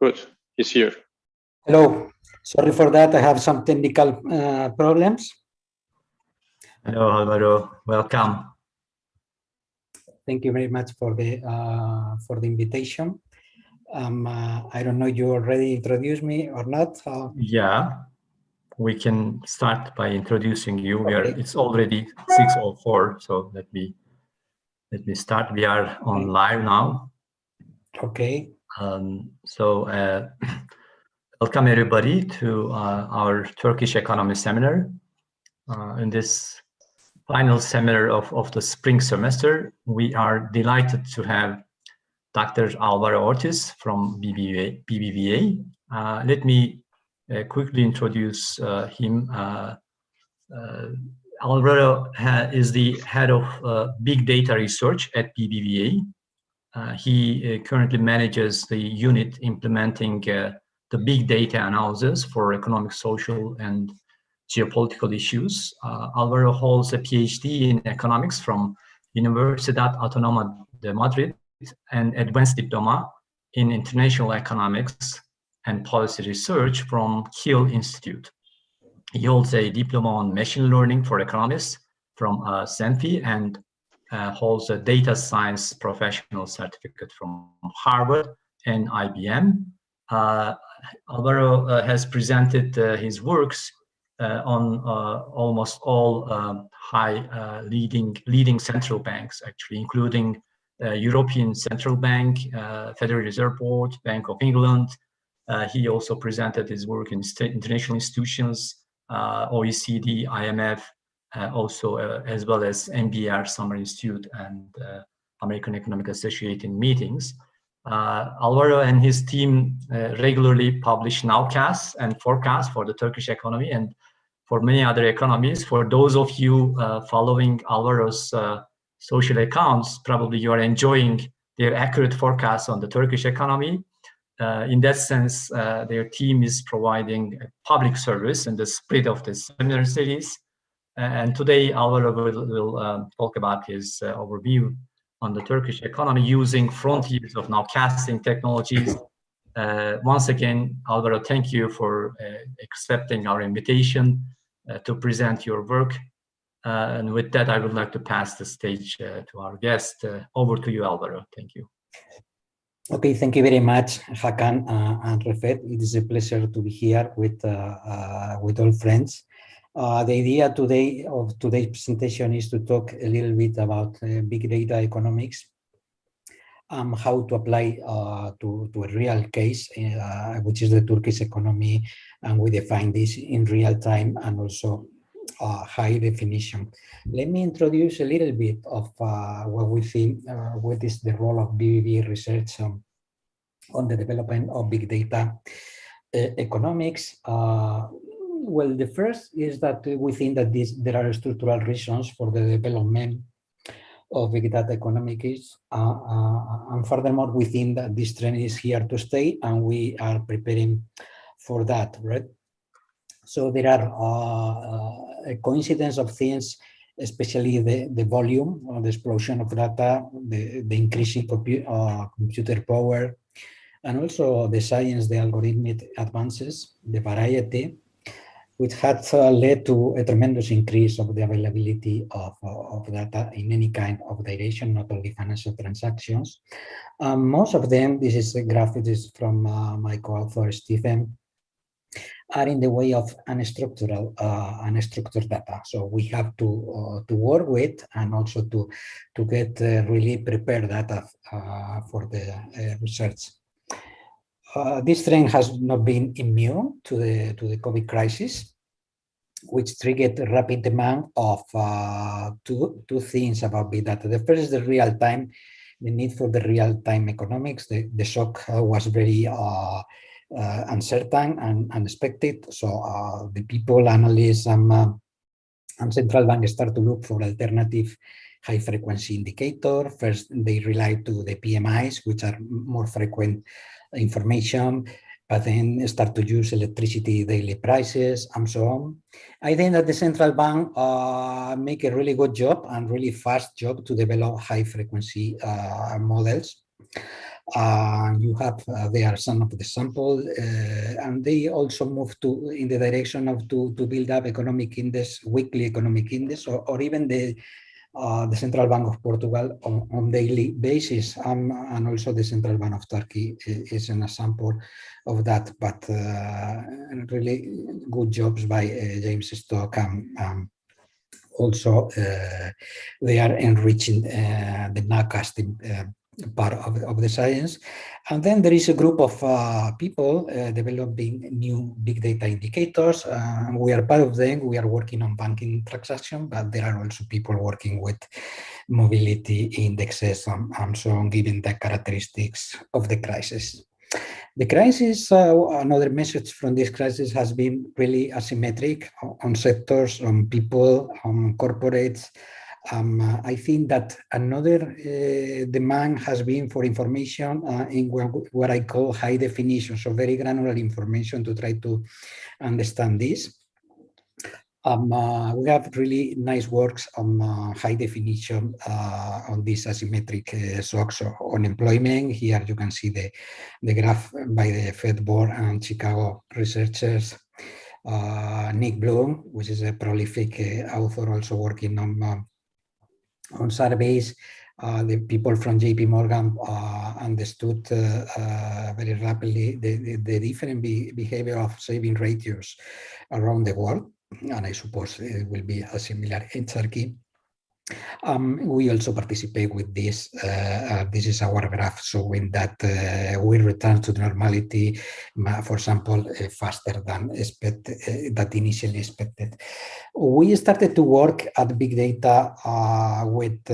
Good, he's here. Hello, sorry for that. I have some technical problems. Hello, Alvaro. Welcome. Thank you very much for the invitation. I don't know you already introduced me or not. Yeah, we can start by introducing you. Okay. It's already 6:04, so let me start. We are on live now. Okay. Welcome everybody to our Turkish economy seminar. In this final seminar of the spring semester, we are delighted to have Dr. Alvaro Ortiz from BBVA. Let me quickly introduce him. Alvaro is the head of big data research at BBVA. He currently manages the unit implementing the big data analysis for economic, social, and geopolitical issues. Alvaro holds a PhD in economics from Universidad Autónoma de Madrid and advanced diploma in international economics and policy research from Kiel Institute. He holds a diploma on machine learning for economists from Senfi and holds a data science professional certificate from Harvard and IBM. Alvaro has presented his works on almost all leading central banks, actually, including European Central Bank, Federal Reserve Board, Bank of England. He also presented his work in international institutions, OECD, IMF, also as well as NBR Summer Institute and American Economic Association meetings. Alvaro and his team regularly publish nowcasts and forecasts for the Turkish economy and for many other economies. For those of you following Alvaro's social accounts, probably you are enjoying their accurate forecasts on the Turkish economy. In that sense, their team is providing a public service in the spirit of the seminar series. And today, Alvaro will talk about his overview on the Turkish economy using frontiers of nowcasting technologies. Once again, Alvaro, thank you for accepting our invitation to present your work. And with that, I would like to pass the stage to our guest. Over to you, Alvaro. Thank you. Okay, thank you very much, Hakan and Refet. It is a pleasure to be here with all friends. The idea today of today's presentation is to talk a little bit about big data economics, how to apply to a real case, which is the Turkish economy, and we define this in real time and also high definition. Let me introduce a little bit of what we think, what is the role of BBVA research on the development of big data economics. Well, the first is that we think that there are structural reasons for the development of big data economics, and furthermore, we think that this trend is here to stay, and we are preparing for that, right? So there are a coincidence of things, especially the volume or the explosion of data, the increasing computer power, and also the science, the algorithmic advances, the variety, which had led to a tremendous increase of the availability of data in any kind of direction, not only financial transactions. Most of them, this is a graph, it is from my co-author Stephen, are in the way of unstructured data. So we have to work with and also to get really prepared data for the research. This trend has not been immune to the COVID crisis, which triggered a rapid demand of two things about big data. The first is the real time, the need for the real time economics. The shock was very uncertain and unexpected. So the people, analysts, and central banks start to look for alternative high frequency indicator. First, they rely to the PMIs, which are more frequent information, but then start to use electricity daily prices and so on. I think that the central bank make a really good job and really fast job to develop high frequency models. You have there some of the sample, and they also move to in the direction of to build up economic index, weekly economic index, or even the Central Bank of Portugal on daily basis, and also the Central Bank of Turkey is an example of that. But really good jobs by James Stock. Also, they are enriching the nowcasting part of the science. And then there is a group of people developing new big data indicators. We are part of them. We are working on banking transaction, but there are also people working with mobility indexes and so on, given the characteristics of the crisis. The crisis, another message from this crisis has been really asymmetric on sectors, on people, on corporates. I think that another demand has been for information in what I call high definition, so very granular information to try to understand this. We have really nice works on high definition on this asymmetric shocks on employment. Here you can see the graph by the Fed Board and Chicago researchers. Nick Bloom, which is a prolific author, also working on surveys. The people from JP Morgan understood very rapidly the different behavior of saving ratios around the world. And I suppose it will be similar in Turkey. We also participate with this. This is our graph showing that we return to normality, for example, faster than expected, that initially expected. We started to work at big data with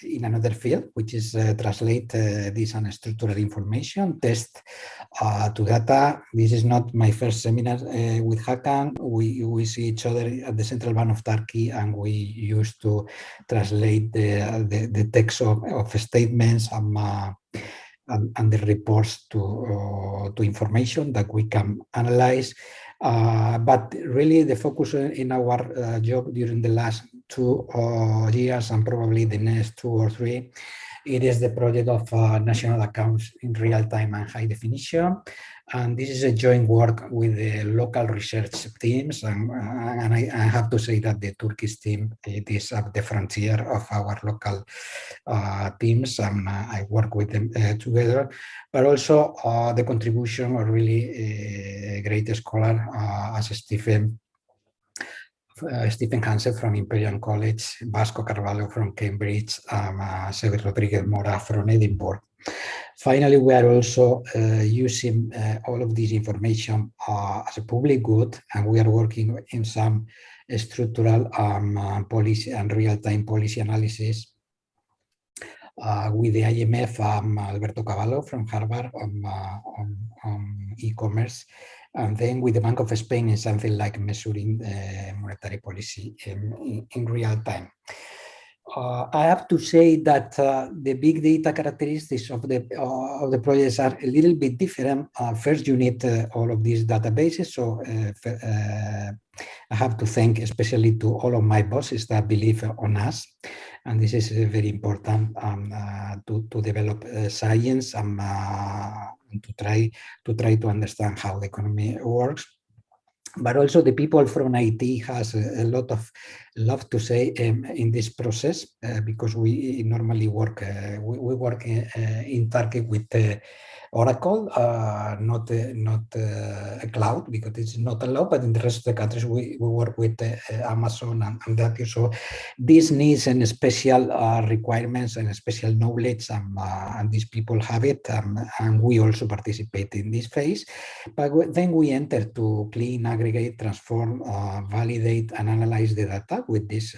in another field, which is translate this unstructured information, test to data. This is not my first seminar with Hakan. We see each other at the Central Bank of Turkey, and we used to translate the text of statements and the reports to information that we can analyze. But really the focus in our job during the last 2 years and probably the next 2 or 3, it is the project of national accounts in real time and high definition. And this is a joint work with the local research teams. And I have to say that the Turkish team, it is at the frontier of our local teams. And I work with them together. But also the contribution of really a great scholar as Stephen Hansen from Imperial College, Vasco Carvalho from Cambridge, Xavier Rodriguez Mora from Edinburgh. Finally, we are also using all of this information as a public good, and we are working in some structural policy and real-time policy analysis with the IMF, Alberto Cavallo from Harvard on e-commerce, and then with the Bank of Spain in something like measuring monetary policy in real time. I have to say that the big data characteristics of the projects are a little bit different. First, you need all of these databases. So I have to thank especially to all of my bosses that believe on us. And this is very important to develop science and to try to understand how the economy works. But also the people from IT has a lot of love to say in this process because we normally work we work in Turkey with Oracle, not a cloud because it's not allowed. But in the rest of the countries we work with Amazon and that. So this needs and special requirements and special knowledge, and these people have it, and we also participate in this phase. But then we enter to clean, aggregate, transform, validate, and analyze the data with these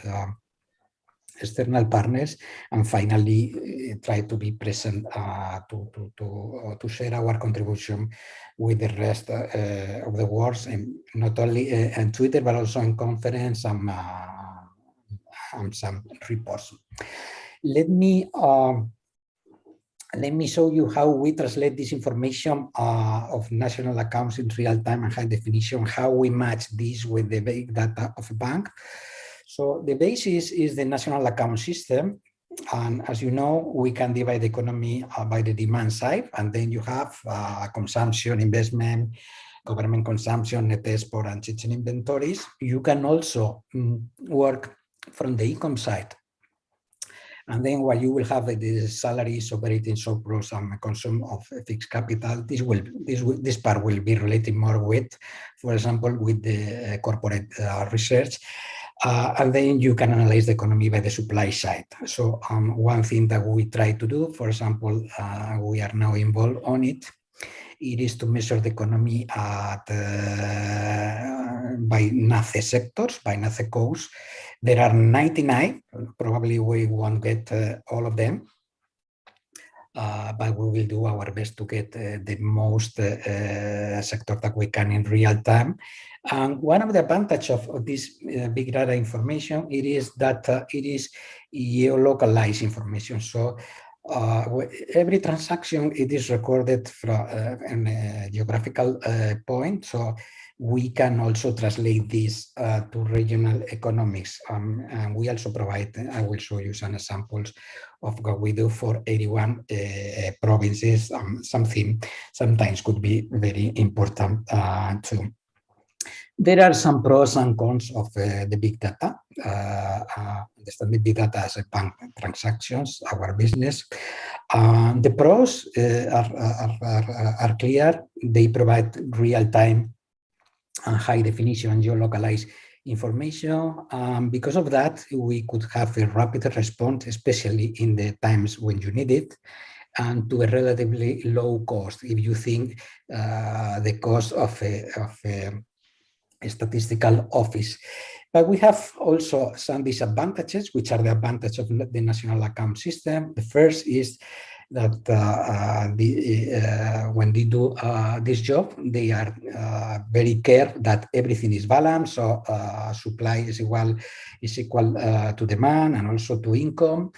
external partners, and finally try to be present to share our contribution with the rest of the world, and not only on Twitter but also in conference and some reports. Let me show you how we translate this information of national accounts in real time and high definition, how we match this with the big data of a bank. So the basis is the national account system. And as you know, we can divide the economy by the demand side, and then you have consumption, investment, government consumption, net export, and change in inventories. You can also work from the income side. And then what you will have the salaries, operating surplus, and consume of fixed capital. This part will be related more with, for example, with the corporate research. And then you can analyze the economy by the supply side. So one thing that we try to do, for example, we are now involved on it, it is to measure the economy at by NACE sectors, by NACE codes. There are 99, probably we won't get all of them, but we will do our best to get the most sector that we can in real time. And one of the advantages of this big data information, it is that it is geolocalized information. So every transaction, it is recorded from a geographical point. So we can also translate this to regional economics. And we also provide, I will show you some examples of what we do for 81 provinces. Something sometimes could be very important too. There are some pros and cons of the big data. Understand the big data as a bank transactions, our business. The pros are clear. They provide real-time and high definition and geolocalized information. Because of that, we could have a rapid response, especially in the times when you need it, and to a relatively low cost. If you think the cost of a statistical office. But we have also some disadvantages, which are the advantage of the national account system. The first is that when they do this job, they are very care that everything is balanced. So supply is equal to demand and also to income.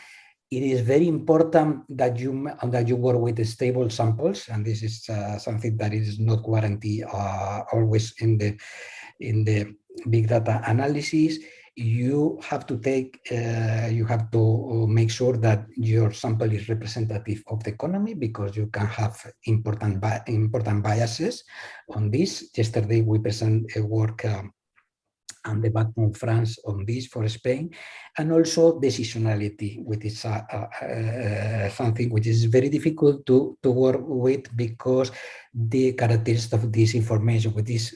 It is very important that you work with stable samples, and this is something that is not guaranteed always in the big data analysis. You have to make sure that your sample is representative of the economy, because you can have important biases on this. Yesterday we presented a work and the backbone France on this for Spain, and also the seasonality, which is something which is very difficult to work with, because the characteristics of this information, which is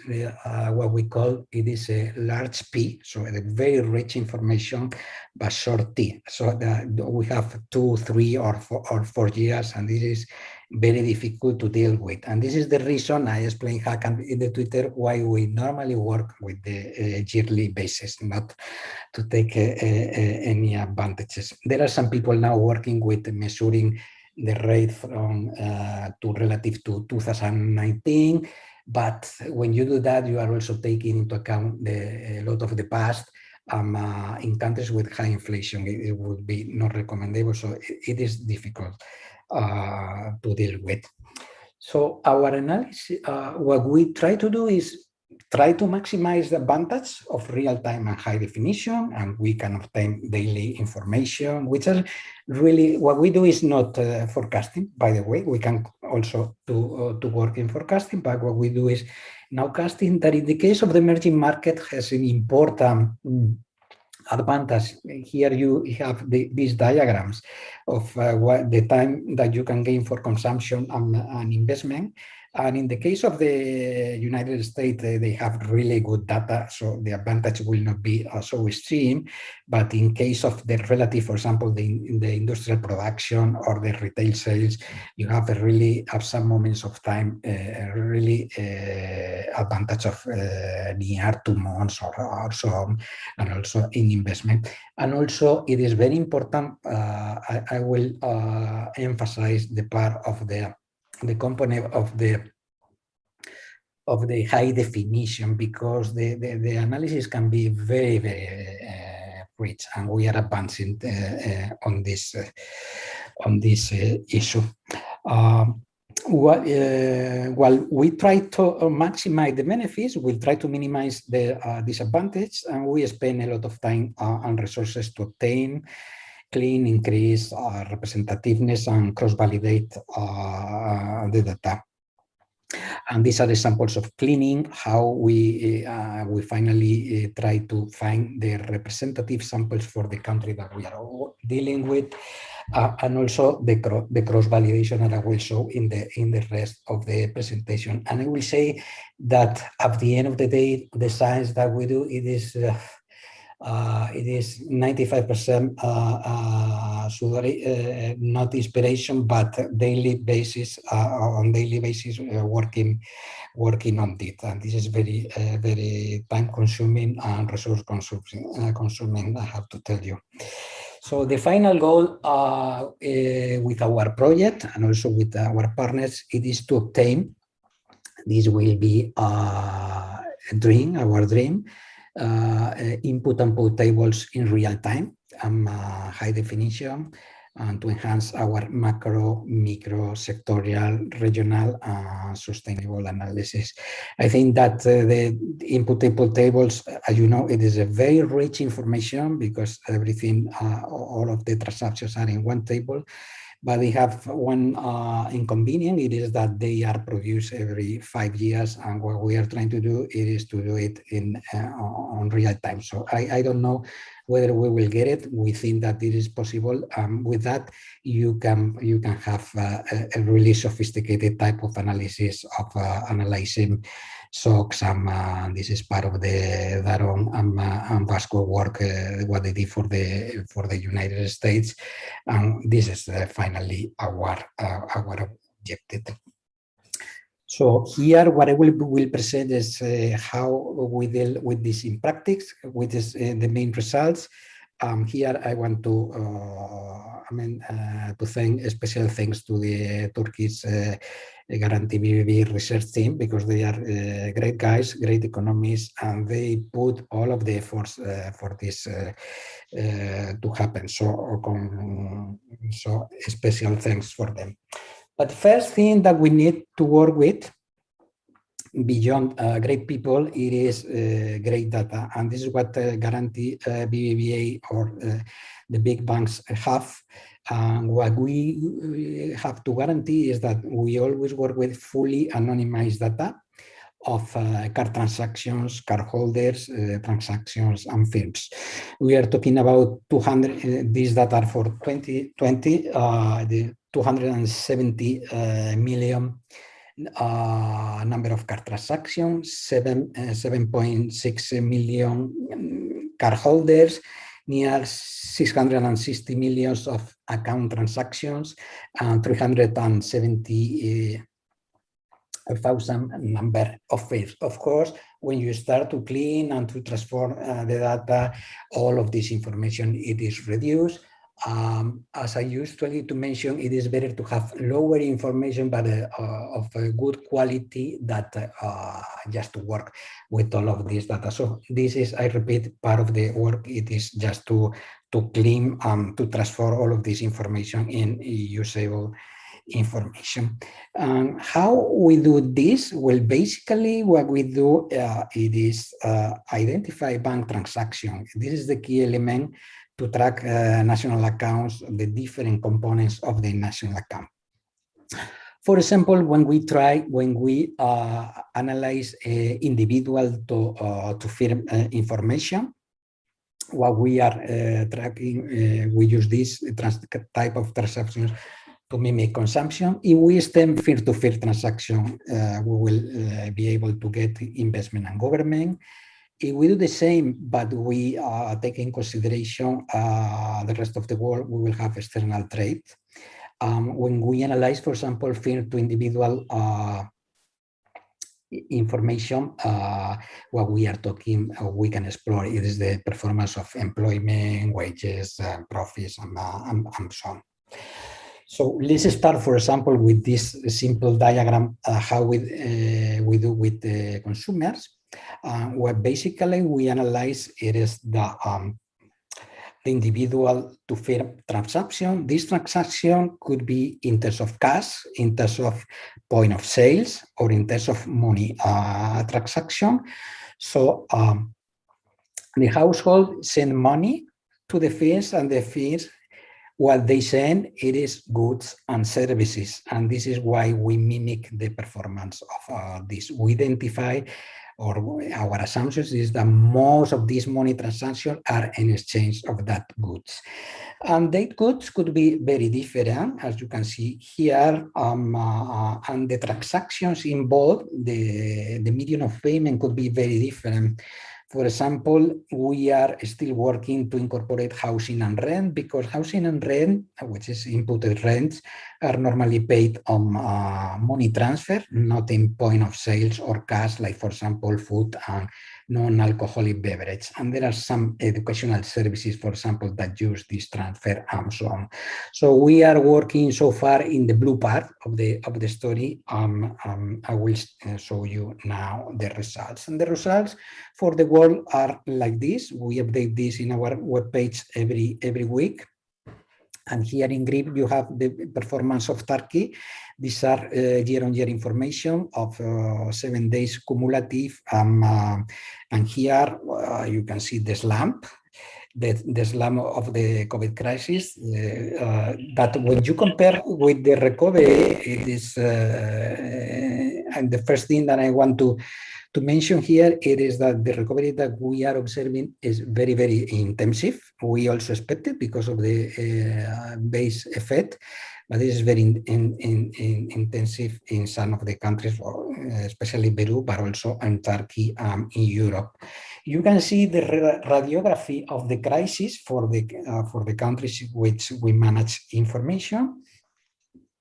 what we call, it is a large P, so a very rich information, but short T. So we have 2, 3, or 4 years, and this is very difficult to deal with. And this is the reason I explained in the Twitter why we normally work with the yearly basis, not to take any advantages. There are some people now working with measuring the rate from relative to 2019, but when you do that, you are also taking into account a lot of the past. In countries with high inflation, it would be not recommendable, so it is difficult to deal with. So our analysis, what we try to do is try to maximize the advantage of real-time and high definition, and we can obtain daily information, which are really, what we do is not forecasting, by the way. We can also do work in forecasting, but what we do is nowcasting, that in the case of the emerging market has an important advantage. Here you have these diagrams of what the time that you can gain for consumption and investment. And in the case of the United States, they have really good data, so the advantage will not be so extreme. But in case of the relative, for example, in the industrial production or the retail sales, you have a really, at some moments of time, really advantage of near 2 months or so on, and also in investment. And also, it is very important, I will emphasize the part of the component of the high definition, because the analysis can be very, very rich, and we are advancing on this issue. While we try to maximize the benefits, we'll try to minimize the disadvantage, and we spend a lot of time and resources to obtain clean, increase representativeness, and cross-validate the data. And these are examples of cleaning, how we finally try to find the representative samples for the country that we are dealing with, and also the cross-validation that I will show in the rest of the presentation. And I will say that at the end of the day, the science that we do, it is 95% not inspiration, but daily basis, working on it. And this is very very time consuming and resource consuming, I have to tell you. So the final goal with our project and also with our partners, it is to obtain, this will be our dream, input and output tables in real time, high definition, and to enhance our macro, micro, sectorial, regional, sustainable analysis. I think that the input output tables, as you know, it is a very rich information because everything, all of the transactions are in one table. But they have one inconvenience, it is that they are produced every 5 years, and what we are trying to do is to do it in on real time. So I don't know whether we will get it. We think that it is possible. With that, you can have a really sophisticated type of analysis of analyzing shocks, and this is part of the Daron and Vasco work, what they did for the United States, and this is finally our objective. So here, what I will present is how we deal with this in practice, with this, the main results. Here I want to, to thank special thanks to the Turkish Guarantee BBVA research team, because they are great guys, great economists, and they put all of the efforts for this to happen. So special thanks for them. But the first thing that we need to work with, beyond great people, it is great data, and this is what Guarantee BBVA or the big banks have. What we have to guarantee is that we always work with fully anonymized data of card transactions, cardholders, transactions, and firms. We are talking about 200, these data for 2020, the 270 million number of card transactions, 7.6 million cardholders, near 660 million of account transactions, and 370,000 number of firms. Of course, when you start to clean and to transform the data, all of this information, it is reduced. As I usually to mention, it is better to have lower information, but of a good quality, that just to work with all of this data. So this is, I repeat, part of the work. It is just to clean, to transfer all of this information in usable information. How we do this? Well, basically what we do, it is identify bank transaction. This is the key element to track national accounts, the different components of the national account. For example, when we analyze individual to firm information, what we are tracking, we use this type of transactions to mimic consumption. If we extend peer-to-peer transaction, we will be able to get investment and government. If we do the same, but we take in consideration the rest of the world, we will have external trade. When we analyze, for example, firm-to-individual information, what we are talking, we can explore, it is the performance of employment, wages, profits, and so on. So let's start, for example, with this simple diagram, how we do with the consumers. Where basically we analyze, it is the individual to firm transaction. This transaction could be in terms of cash, in terms of point of sales, or in terms of money transaction. So the household send money to the firms, and the firms what they send, it is goods and services. And this is why we mimic the performance of this. We identify, or our assumptions is that most of these money transactions are in exchange of that goods. And that goods could be very different, as you can see here, and the transactions involved, the medium of payment could be very different. For example, we are still working to incorporate housing and rent, because housing and rent, which is inputted rents, are normally paid on money transfer, not in point of sales or cash, like, for example, food and non-alcoholic beverage. And there are some educational services, for example, that use this transfer and so on. So we are working so far in the blue part of the story. I will show you now the results. And the results for the world are like this. We update this in our webpage every week. And here in green, you have the performance of Turkey. These are year-on-year information of 7 days cumulative. And here you can see the slump, the slump of the COVID crisis. But when you compare with the recovery, it is, and the first thing that I want to mention here, it is that the recovery that we are observing is very, very intensive. We also expect it because of the base effect, but it is very intensive in some of the countries, especially Peru, but also in Turkey, in Europe. You can see the radiography of the crisis for the countries which we manage information.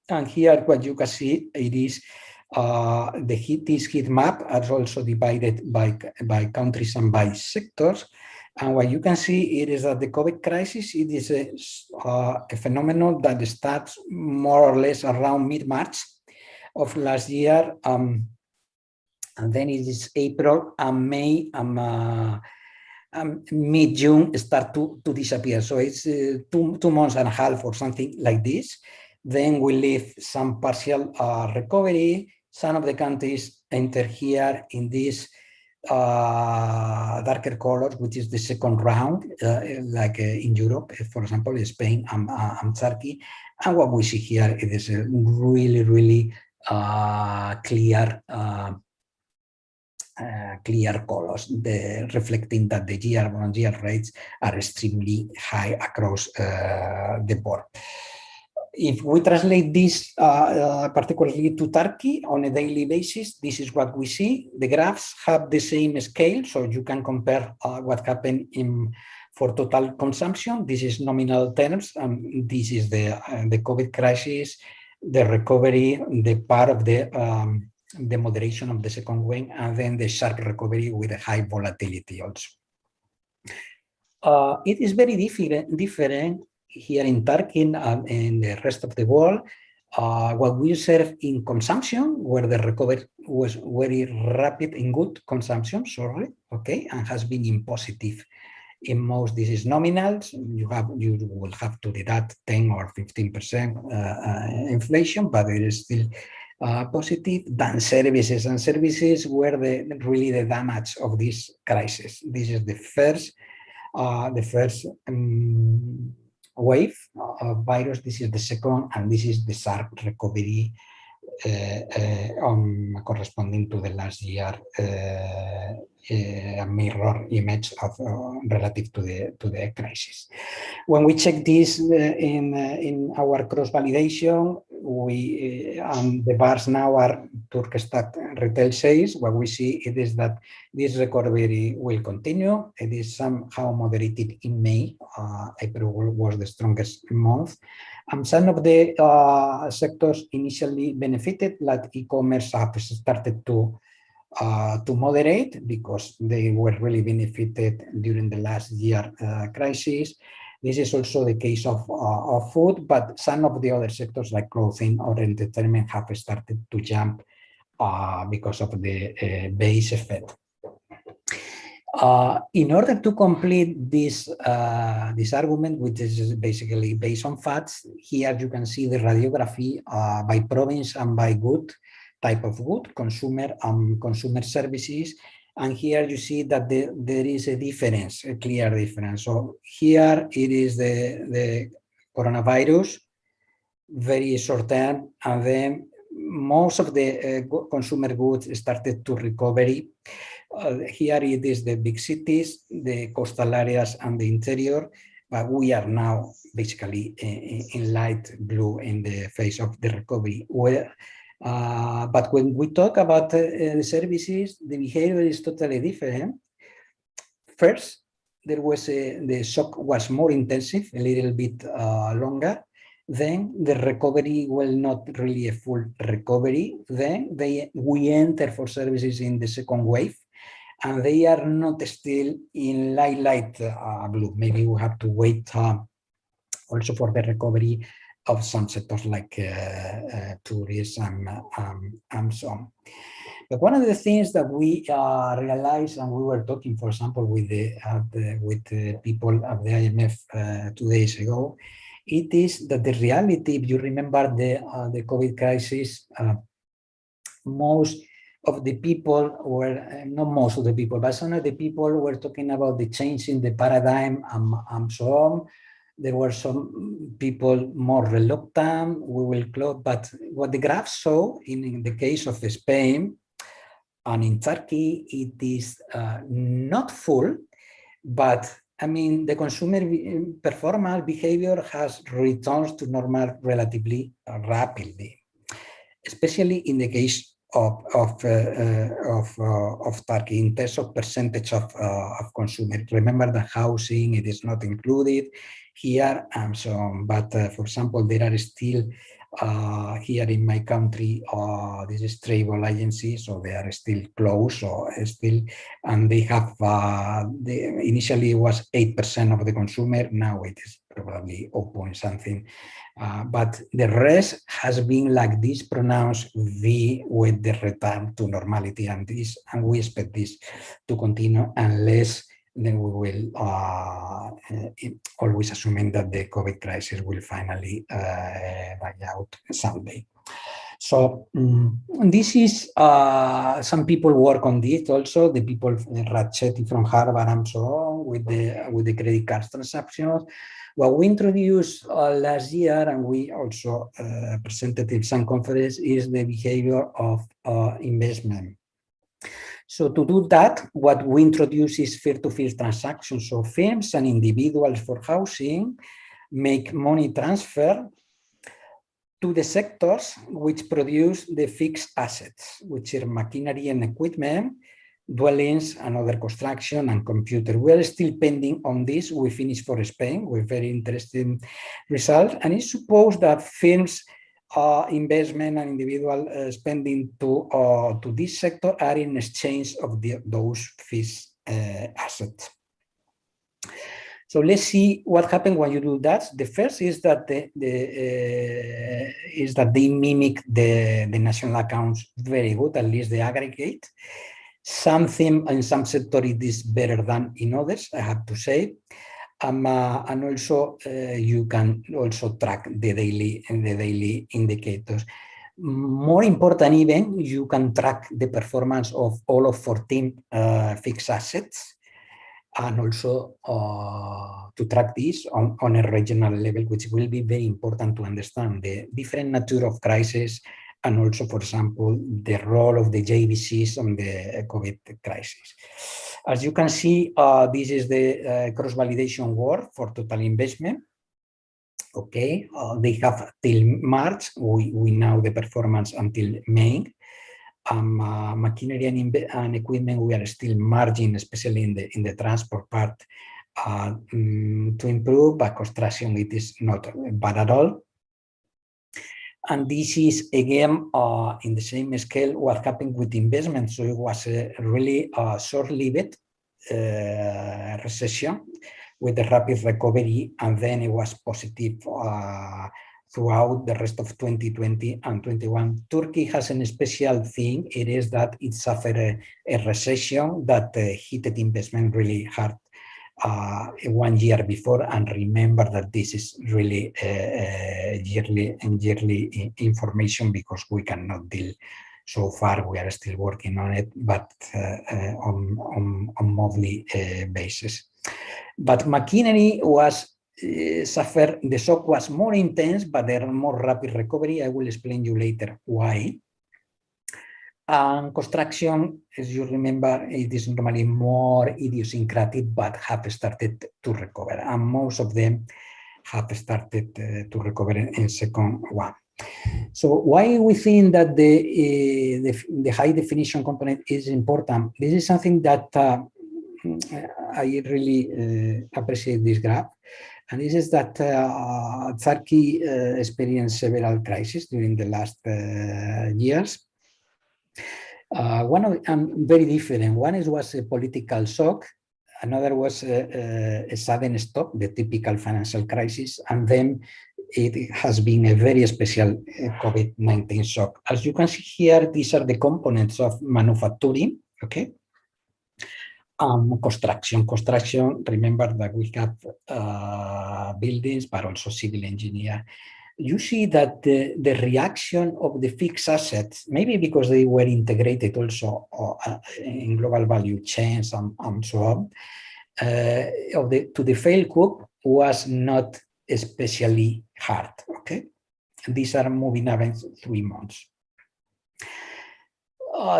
And here what you can see, it is this heat map is also divided by countries and by sectors. And what you can see, it is that the COVID crisis, it is a phenomenon that starts more or less around mid-March of last year. And then it is April and May mid-June start to disappear. So it's 2 months and a half or something like this. Then we leave some partial recovery. Some of the countries enter here in this darker colors, which is the second round, like in Europe, for example, Spain and Turkey. And what we see here, it is a really, really clear colors, reflecting that the year-on-year rates are extremely high across the board. If we translate this particularly to Turkey on a daily basis, this is what we see. The graphs have the same scale, so you can compare what happened for total consumption. This is nominal terms, and this is the COVID crisis, the recovery, the part of the moderation of the second wave, and then the sharp recovery with a high volatility also. It is very different here in Turkey and in the rest of the world. What we observe in consumption, where the recovery was very rapid in good consumption, and has been in positive. In most, this is nominal. You will have to deduct 10 or 15% inflation, but it is still positive. Than services, and services were really the damage of this crisis. This is the first wave of virus. This is the second, and this is the sharp recovery corresponding to the last year mirror image of relative to the crisis. When we check this in our cross validation, and the bars now are Turkish retail sales. What we see it is that this recovery will continue. It is somehow moderated in May. April was the strongest month. Some of the sectors initially benefited, like e-commerce, have started to moderate because they were really benefited during the last year crisis. This is also the case of food, but some of the other sectors like clothing or entertainment have started to jump because of the base effect. In order to complete this argument, which is basically based on facts, here you can see the radiography by province and by good, type of good, consumer services. And here you see that there is a difference, a clear difference. So here it is the coronavirus, very short term, and then most of the consumer goods started to recovery. Here it is the big cities, the coastal areas, and the interior, but we are now basically in light blue in the phase of the recovery. But when we talk about the services, the behavior is totally different. First, there was the shock was more intensive, a little bit longer. Then the recovery was not really a full recovery. Then we enter for services in the second wave, and they are not still in light blue. Maybe we have to wait also for the recovery of some sectors like tourism and so on. But one of the things that we realized, and we were talking, for example, with the people at the IMF 2 days ago, it is that the reality, if you remember the COVID crisis, most of the people were, not most of the people, but some of the people were talking about the change in the paradigm and so on. There were some people more reluctant, we will close, but what the graph saw in the case of Spain and in Turkey, it is not full, but I mean, the consumer performance behavior has returned to normal relatively rapidly, especially in the case of Turkey in terms of percentage of consumers. Remember that housing, it is not included here and so on. But for example, there are still here in my country, this is travel agencies, so they are still closed, or still, and they have initially it was 8% of the consumer, now it is probably 0 something, but the rest has been like this pronounced V with the return to normality, and we expect this to continue unless then we will always assuming that the COVID crisis will finally die out someday. So this is, some people work on this also, the people Ratchetti from Harvard and so on, with the credit card transactions. What we introduced last year, and we also presented in some conference, is the behavior of investment. So to do that, what we introduce is peer-to-peer transactions. So firms and individuals for housing make money transfer to the sectors which produce the fixed assets, which are machinery and equipment, dwellings and other construction and computer. We are still pending on this. We finished for Spain with very interesting results. And it's supposed that firms investment and individual spending to this sector are in exchange of those fixed assets. So let's see what happens when you do that. The first is that they mimic the national accounts very good, at least the aggregate. Something in some sector it is better than in others, I have to say. And also you can also track the daily indicators. More important even, you can track the performance of all of 14 fixed assets, and also to track this on a regional level, which will be very important to understand the different nature of crisis, and also, for example, the role of the JVCs on the COVID crisis. As you can see, this is the cross-validation work for total investment. Okay, they have till March. We know the performance until May. Machinery and equipment, we are still margin, especially in the transport part, to improve, but construction, it is not bad at all. And this is, again, in the same scale, what happened with investment. So it was a really short-lived recession with a rapid recovery, and then it was positive throughout the rest of 2020 and 21. Turkey has a special thing. It is that it suffered a recession that hit investment really hard 1 year before, and remember that this is really yearly information, because we cannot deal so far. We are still working on it, but on monthly basis. But machinery was suffered, the shock was more intense, but there are more rapid recovery. I will explain you later why. Construction, as you remember, it is normally more idiosyncratic, but have started to recover, and most of them have started to recover in second one. So why we think that the high definition component is important? This is something that I really appreciate this graph. And this is that Turkey experienced several crises during the last years. One of them very different. One was a political shock. Another was a sudden stop, the typical financial crisis. And then it has been a very special COVID-19 shock. As you can see here, these are the components of manufacturing, okay? Construction, remember that we have buildings, but also civil engineer. You see that the reaction of the fixed assets, maybe because they were integrated also in global value chains and so on, to the failed coup was not especially hard, okay? These are moving around 3 months.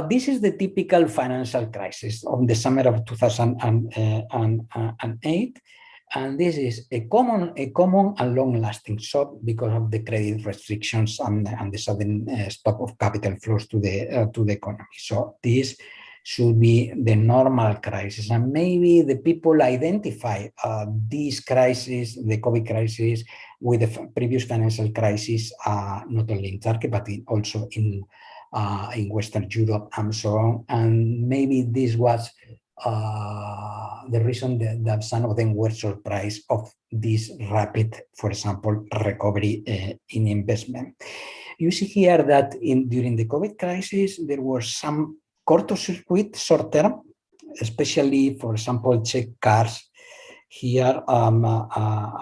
This is the typical financial crisis of the summer of 2008. And this is a common and long-lasting shock because of the credit restrictions and the sudden stop of capital flows to the economy. So this should be the normal crisis. And maybe the people identify this crisis, the COVID crisis, with the previous financial crisis, not only in Turkey, but also in Western Europe and so on. And maybe this was the reason that some of them were surprised of this rapid, for example, recovery in investment. You see here that during the COVID crisis, there were some short-circuit, short-term, especially, for example, check cars here,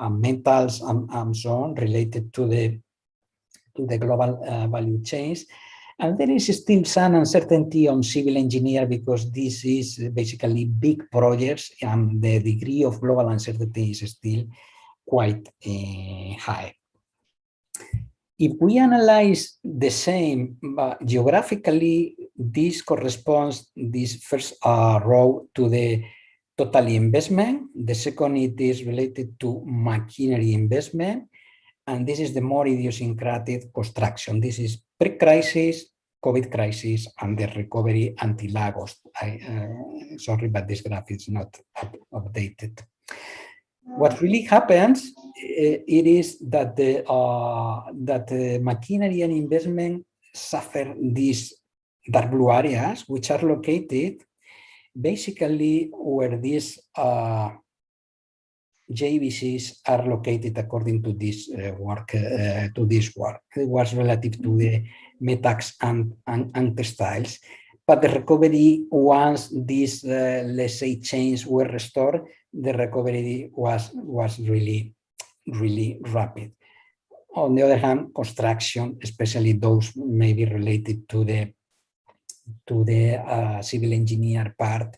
metals and so on, related to the global value chains. And there is still some uncertainty on civil engineer because this is basically big projects and the degree of global uncertainty is still quite high. If we analyze the same geographically, this corresponds, this first row, to the total investment. The second, it is related to machinery investment. And this is the more idiosyncratic construction. This is pre-crisis, COVID crisis, and the recovery until August. Sorry, but this graph is not updated. What really happens, it is that the machinery and investment suffer these dark blue areas, which are located basically where these JVCs are located according to this work. It was relative to the metals and textiles. But the recovery, once these, let's say, chains were restored, the recovery was really, really rapid. On the other hand, construction, especially those maybe related to the civil engineer part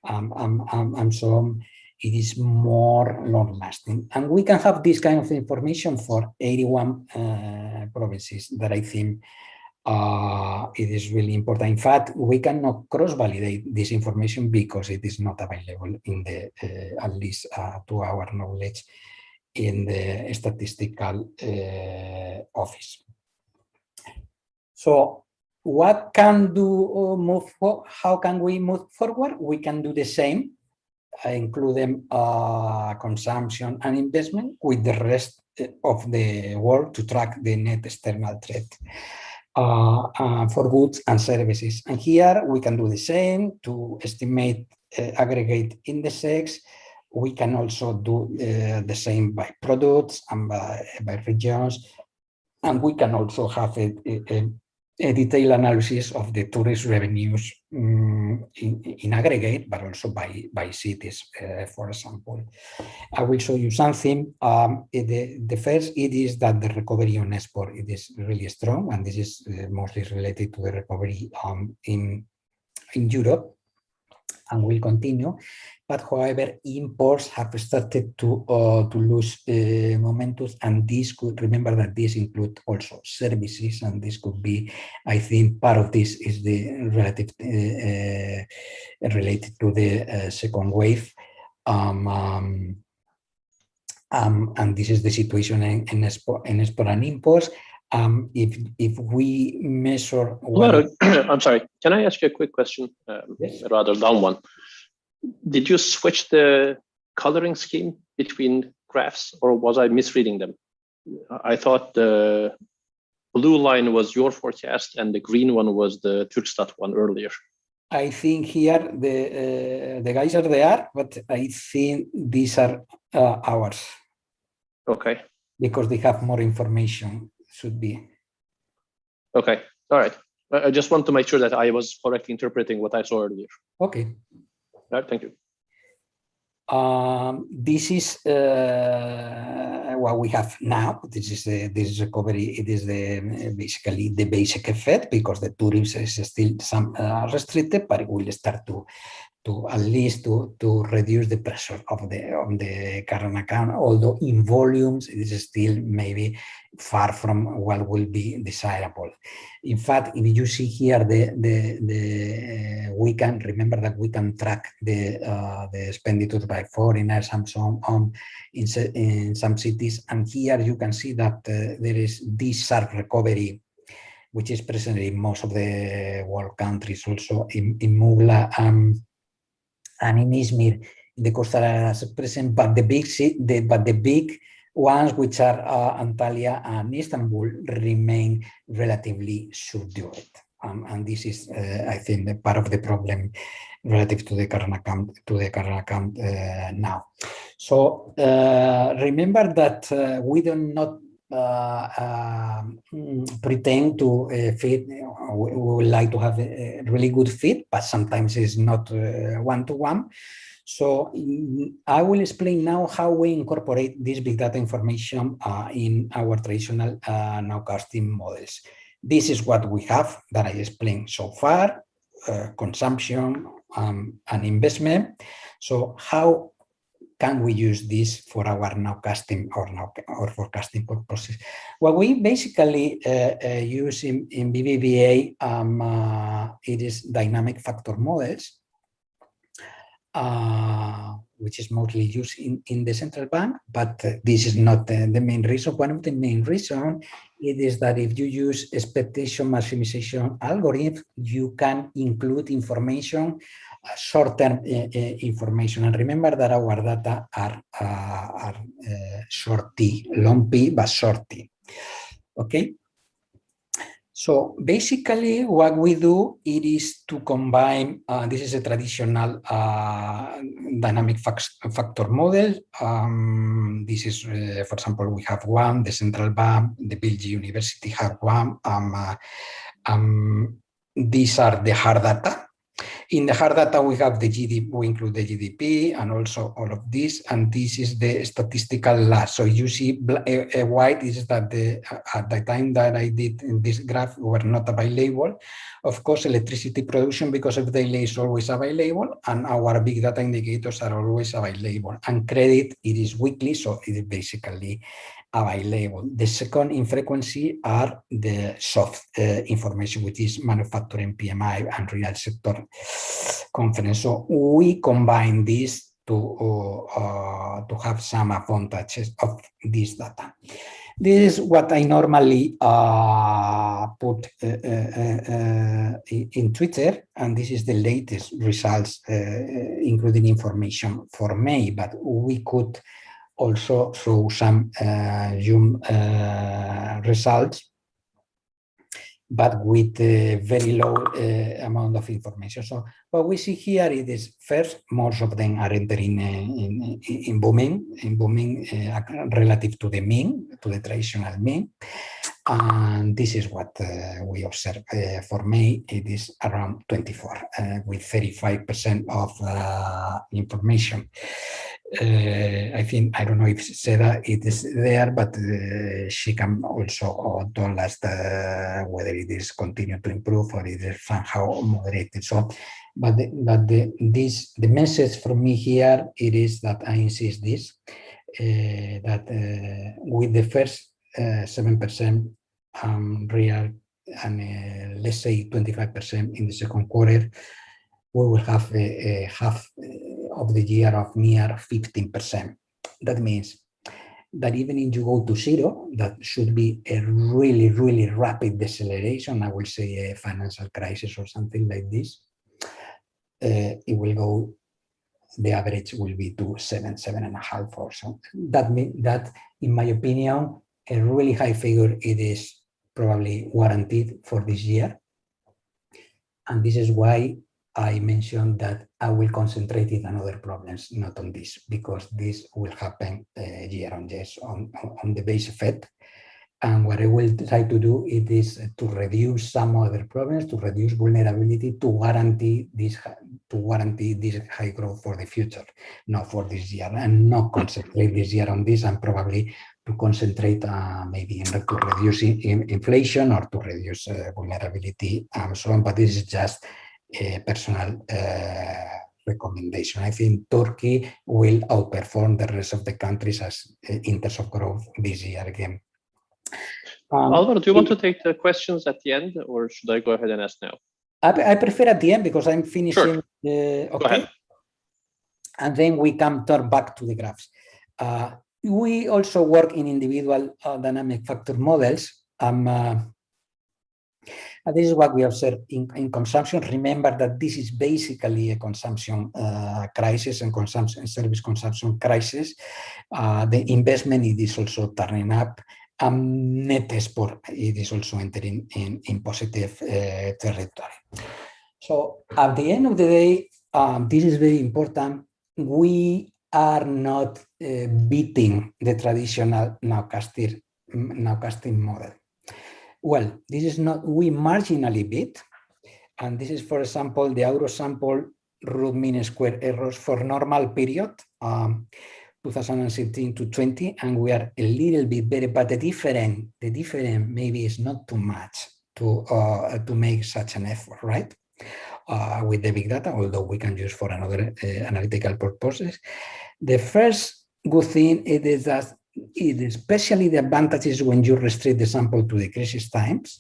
and so on, it is more long-lasting. And we can have this kind of information for 81 provinces that I think it is really important. In fact, we cannot cross-validate this information because it is not available in the, at least to our knowledge, in the statistical office. So what can how can we move forward? We can do the same, include them consumption and investment with the rest of the world to track the net external threat for goods and services. And here we can do the same to estimate aggregate indices. We can also do the same by products and by regions. And we can also have a detailed analysis of the tourist revenues in aggregate, but also by cities, for example. I will show you something. The first, it is that the recovery on export, it is really strong, and this is mostly related to the recovery in Europe. and will continue. But however, imports have started to lose momentum, and this could, remember that this include also services, and this could be, I think, part of this is the relative related to the second wave. And this is the situation in export and imports. If we measure, I'm sorry, can I ask you a quick question? Yes. Rather long one. Did you switch the coloring scheme between graphs, or was I misreading them? I thought the blue line was your forecast and the green one was the Turkstat one earlier. I think here the guys are there, but I think these are ours. Okay. Because they have more information, should be. Okay, all right. I just want to make sure that I was correctly interpreting what I saw earlier. Okay. All right, thank you. This is what we have now. This is this recovery. It is basically the basic effect, because the tourism is still some restricted, but it will start to at least to reduce the pressure of the current account, although in volumes it is still maybe far from what will be desirable. In fact, if you see here we can remember that we can track the expenditures by foreigners and so on in some cities, and here you can see that there is this sharp recovery, which is present in most of the world countries, also in Mugla and in Izmir, in the coastal areas present, but the big ones, which are Antalya and Istanbul, remain relatively subdued. And this is, I think, part of the problem relative to the current account now. So remember that we do not pretend to fit. We would like to have a really good fit, but sometimes it's not one-to-one. So I will explain now how we incorporate this big data information in our traditional nowcasting models. This is what we have that I explained so far, consumption and investment. So how can we use this for our nowcasting or forecasting purposes? What we basically use in BBVA, it is dynamic factor models, which is mostly used in the central bank, but this is not the main reason. One of the main reasons is that if you use expectation maximization algorithm, you can include information, short-term information. And remember that our data are short T, long P, but short T. Okay. So basically what we do, it is to combine, this is a traditional dynamic factor model. This is, for example, we have one, the central bank, the Belgian University have one. These are the hard data. In the hard data, we have the GDP, we include the GDP and also all of this, and this is the statistical loss. So you see white is that at the time that I did in this graph were not available. Of course, electricity production because of the delay is always available, and our big data indicators are always available. And credit, it is weekly, so it is basically available. The second in frequency are the soft information, which is manufacturing PMI and real sector conference. So we combine this to have some advantages of this data. This is what I normally put in Twitter, and this is the latest results, including information for May, but we could also show some June results, but with a very low amount of information. So what we see here is first, most of them are entering in booming relative to the mean, to the traditional mean. And this is what we observe. For May, it is around 24, with 35% of information. I think, I don't know if Seda it is there, but she can also tell us whether it is continue to improve or it is somehow moderated. So, but the message from me here, it is that I insist this, that with the first 7% real and let's say 25% in the second quarter, we will have a half of the year of near 15%. That means that even if you go to zero, that should be a really, really rapid deceleration. I will say a financial crisis or something like this. It will go, the average will be to 7.5 or so. That means that, in my opinion, a really high figure, it is probably warranted for this year. And this is why I mentioned that I will concentrate it on other problems, not on this, because this will happen year on year on the base effect. And what I will try to do, it is to reduce some other problems, to reduce vulnerability, to guarantee this high growth for the future, not for this year, and not concentrate this year on this, and probably to concentrate maybe in to reduce inflation or to reduce vulnerability and so on. But this is just a personal recommendation. I think Turkey will outperform the rest of the countries as in terms of growth this year again. Alvaro, do you want to take the questions at the end, or should I go ahead and ask now? I prefer at the end because I'm finishing. Sure. Okay. Go ahead. And then we can turn back to the graphs. We also work in individual dynamic factor models. This is what we observe in consumption. Remember that this is basically a consumption crisis and service consumption crisis. The investment, it is also turning up. Net export, it is also entering in positive territory. So at the end of the day, this is very important. We are not beating the traditional nowcasting model. Well, this is not, we marginally beat, and this is, for example, the Euro sample root mean square errors for normal period, 2016 to 20, and we are a little bit better, but the difference maybe is not too much to make such an effort, right? With the big data, although we can use for another analytical purposes. The first good thing is that it is especially the advantages when you restrict the sample to the crisis times.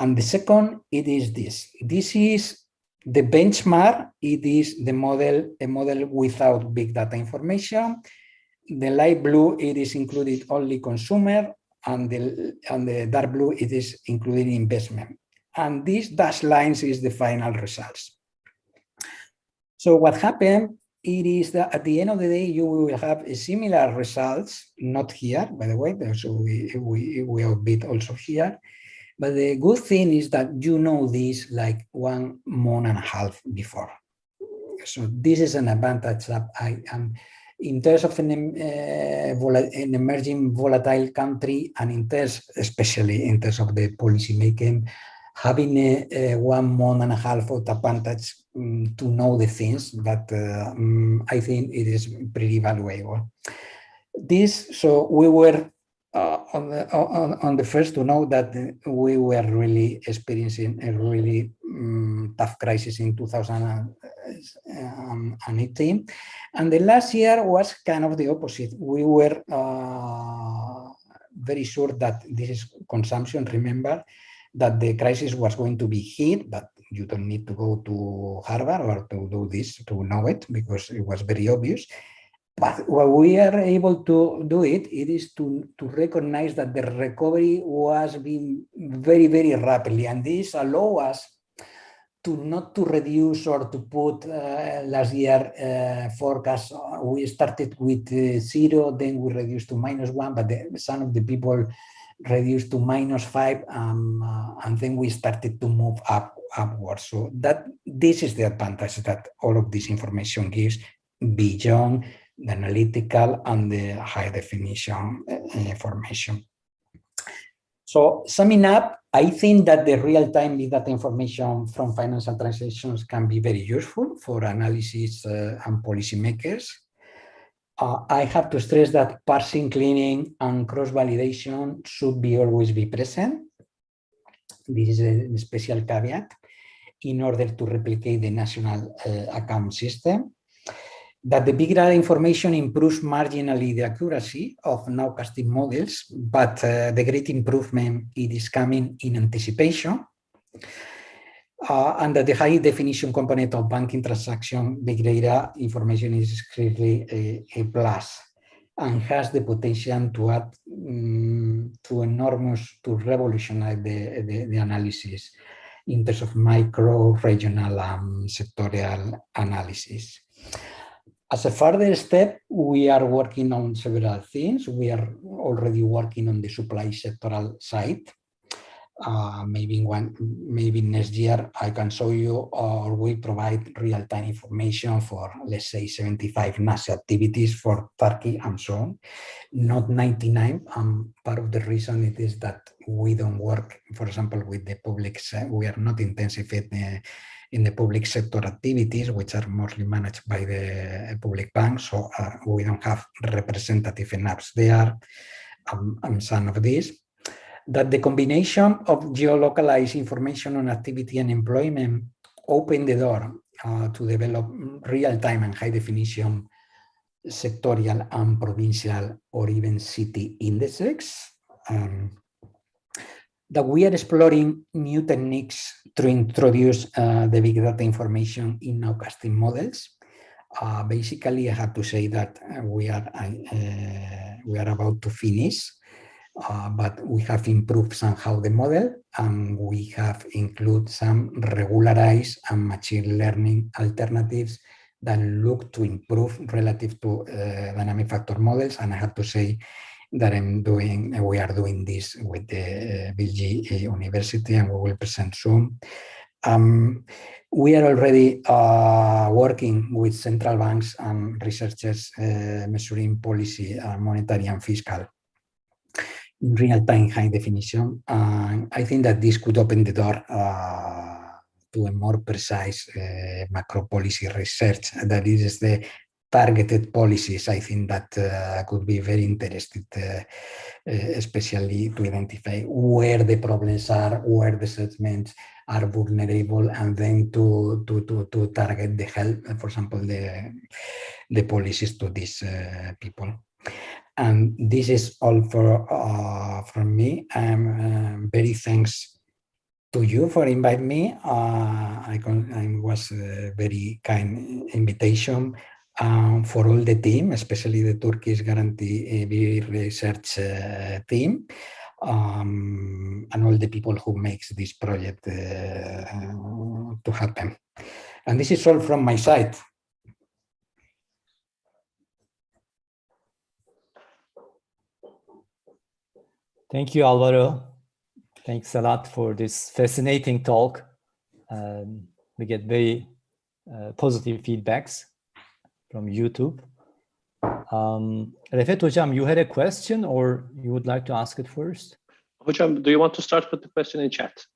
And the second, it is this. This is the benchmark. It is the model, a model without big data information. The light blue, it is included only consumer, and the dark blue, it is including investment. And these dashed lines is the final results. So what happened, it is that at the end of the day, you will have a similar results, not here, by the way, so we outbid also here. But the good thing is that you know this like 1.5 months before. So this is an advantage that I am, in terms of an emerging volatile country, and in terms, especially in terms of the policy making, having a 1.5 months of advantage to know the things that I think it is pretty valuable. So we were on the first to know that we were really experiencing a really tough crisis in 2018, and the last year was kind of the opposite. We were very sure that this is consumption. Remember that the crisis was going to be hit, but you don't need to go to Harvard or to do this to know it, because it was very obvious. But what we are able to do it is to recognize that the recovery was being very, very rapidly, and this allows us to not to reduce or to put last year forecast. We started with 0, then we reduced to -1, but some of the people reduced to -5, and then we started to move upwards. So this is the advantage that all of this information gives beyond the analytical and the high definition information. So summing up, I think that the real-time big data information from financial transactions can be very useful for analysis and policymakers. I have to stress that parsing, cleaning, and cross-validation should always be present. This is a special caveat in order to replicate the national account system. That the big data information improves marginally the accuracy of nowcasting models, but the great improvement it is coming in anticipation. And that the high definition component of banking transaction big data information is clearly a plus and has the potential to add to revolutionize the analysis in terms of micro, regional, and sectorial analysis. As a further step, we are working on several things. We are already working on the supply sectoral side. Maybe next year I can show you, or we provide real-time information for, let's say, 75 national activities for Turkey and so on, not 99. Part of the reason it is that we don't work, for example, with the public. We are not intensive in the public sector activities, which are mostly managed by the public banks. So we don't have representative enough there. Some of these. That the combination of geolocalized information on activity and employment open the door to develop real-time and high-definition sectorial and provincial or even city indexes. That we are exploring new techniques to introduce the big data information in nowcasting models. Basically, I have to say that we are about to finish, but we have improved somehow the model, and we have included some regularized and machine learning alternatives that look to improve relative to dynamic factor models. And I have to say that we are doing this with the BG University, and we will present soon. We are already working with central banks and researchers measuring policy, monetary and fiscal in real-time high definition. I think that this could open the door to a more precise macro policy research that is the targeted policies. I think that could be very interesting, especially to identify where the problems are, where the segments are vulnerable, and then to target the help, for example, the policies to these people. And this is all from me. I'm very thanks to you for inviting me. It was a very kind invitation. For all the team, especially the Turkish Guarantee Research team, and all the people who makes this project to happen. And this is all from my side. Thank you, Alvaro. Thanks a lot for this fascinating talk. We get very positive feedbacks from YouTube. Refet Hocam, you had a question, or you would like to ask it first? Hocam, do you want to start with the question in chat?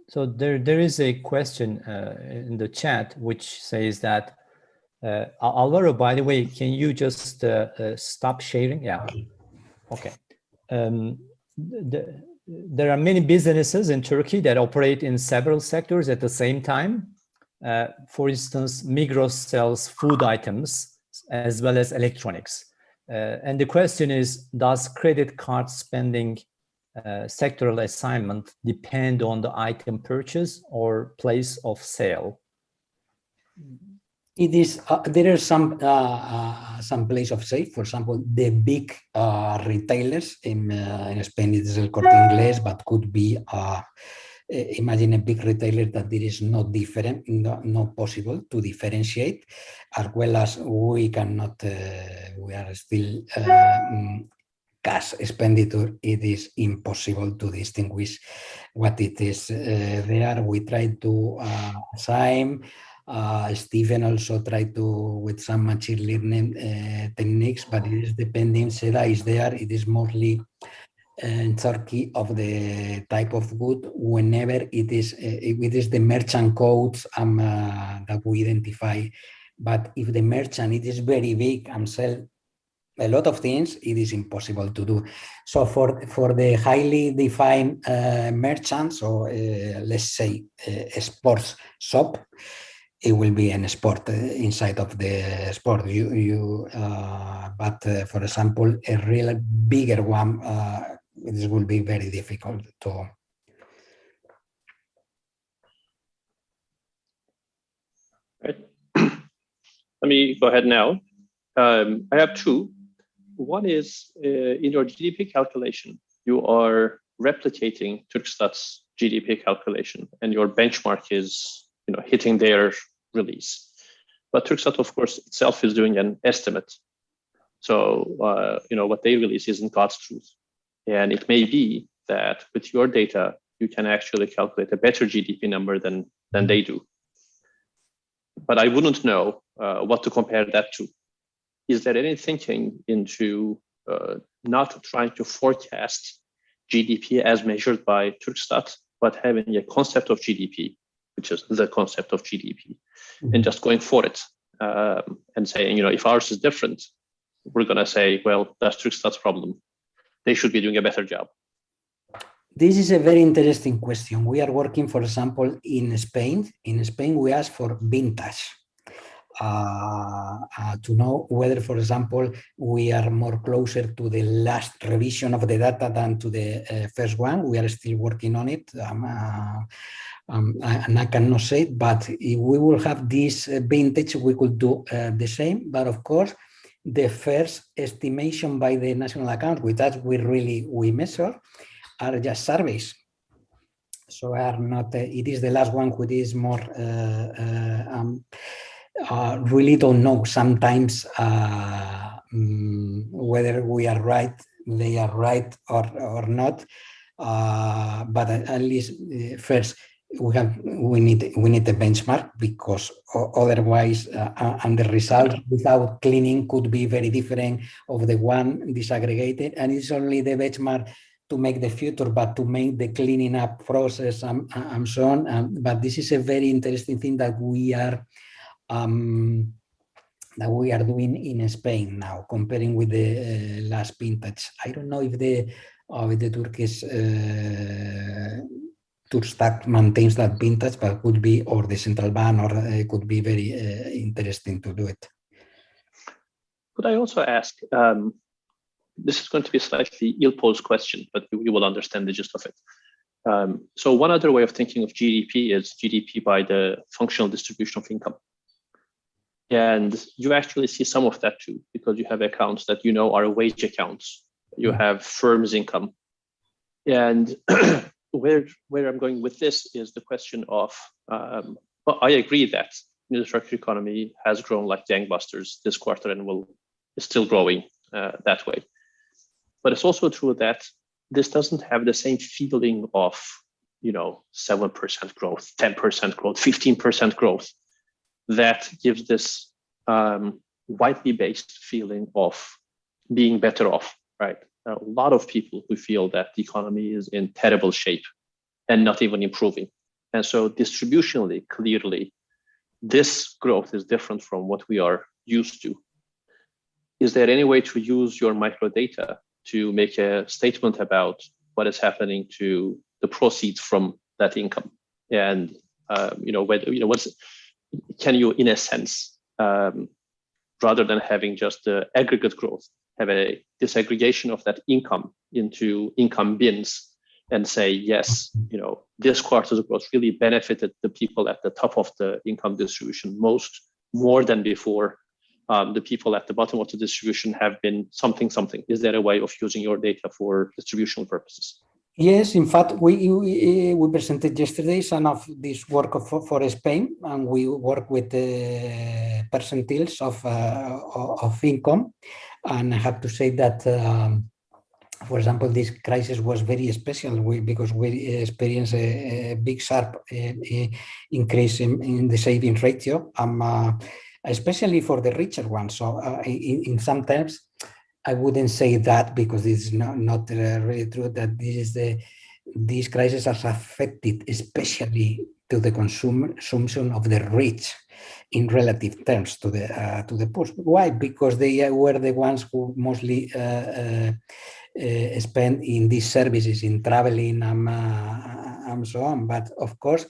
So there is a question in the chat which says that, Alvaro, by the way, can you just stop sharing? Yeah. Okay. There are many businesses in Turkey that operate in several sectors at the same time. For instance, Migros sells food items as well as electronics. And the question is, does credit card spending sectoral assignment depend on the item purchase or place of sale? It is there are some place of sale. For example, the big retailers in Spain, it is El Corte Inglés, but could be imagine a big retailer that there is no different, not possible to differentiate, as well as we cannot. We are still cash expenditure. It is impossible to distinguish what it is. There we try to assign. Stephen also tried to with some machine learning techniques, but it is depending. SEDA is there. It is mostly in Turkey of the type of good whenever it is the merchant codes that we identify. But if the merchant it is very big and sell a lot of things, it is impossible to do. So for the highly defined merchants, or let's say a sports shop, it will be an sport inside of the sport. But for example, a real bigger one, this will be very difficult to. Right. Let me go ahead now. I have two. One is in your GDP calculation, you are replicating Turkstat's GDP calculation, and your benchmark is hitting their release. But Turkstat, of course, itself is doing an estimate. So what they release isn't God's truth, and it may be that with your data you can actually calculate a better GDP number than they do. But I wouldn't know what to compare that to. Is there any thinking into not trying to forecast GDP as measured by Turkstat, but having a concept of GDP, which is the concept of GDP, and just going for it and saying, if ours is different, we're going to say, well, that's Turkstat's problem. They should be doing a better job. This is a very interesting question. We are working, for example, in Spain. In Spain, we ask for vintage. To know whether, for example, we are more closer to the last revision of the data than to the first one. We are still working on it, and I cannot say it, but if we will have this vintage, we could do the same. But of course, the first estimation by the national account, with that we measure, are just surveys. So are not. It is the last one who is more. Really don't know sometimes whether we are right, they are right or not. But at least first we need a benchmark, because otherwise and the result without cleaning could be very different of the one disaggregated, and it's only the benchmark to make the future, but to make the cleaning up process and so on. But this is a very interesting thing that we are doing in Spain now, comparing with the last vintage. I don't know if the Turkish Turkstat maintains that vintage, but could be, or the central bank, or it could be very interesting to do it. Could I also ask, this is going to be a slightly ill-posed question, but you will understand the gist of it. So one other way of thinking of GDP is GDP by the functional distribution of income. And you actually see some of that too, because you have accounts that are wage accounts. You have firms' income. And where I'm going with this is the question of, well, I agree that the Turkish economy has grown like gangbusters this quarter and is still growing that way. But it's also true that this doesn't have the same feeling of, 7% growth, 10% growth, 15% growth. That gives this widely based feeling of being better off, right? There are a lot of people who feel that the economy is in terrible shape and not even improving. And so distributionally, clearly, this growth is different from what we are used to. Is there any way to use your micro data to make a statement about what is happening to the proceeds from that income? And, can you, in a sense, rather than having just the aggregate growth, have a disaggregation of that income into income bins and say, yes, this quarter's growth really benefited the people at the top of the income distribution more than before. The people at the bottom of the distribution have been something. Is there a way of using your data for distributional purposes? Yes, in fact, we presented yesterday some of this work for Spain, and we work with percentiles of income. And I have to say that, for example, this crisis was very special because we experienced a big sharp increase in the savings ratio, especially for the richer ones. So in some terms, I wouldn't say that, because it's not really true that this crisis has affected especially to the consumption of the rich in relative terms to the poor. Why? Because they were the ones who mostly spend in these services, in traveling and so on. But of course,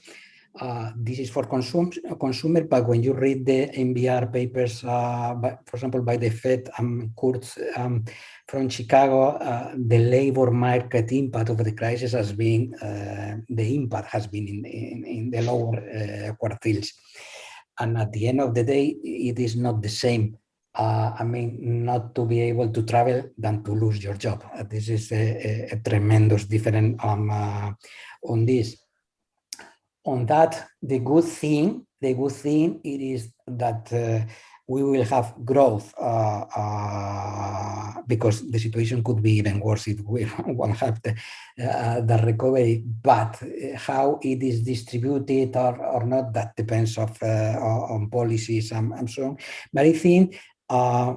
this is for consumer, but when you read the NBR papers, for example, by the Fed Kurtz from Chicago, the labor market impact of the crisis has been, the impact has been in the lower quartiles. And at the end of the day, it is not the same. I mean, not to be able to travel than to lose your job. This is a tremendous difference on this. On that, the good thing it is that we will have growth because the situation could be even worse if we won't have the recovery. But how it is distributed or not, that depends on policies and so on. But I think a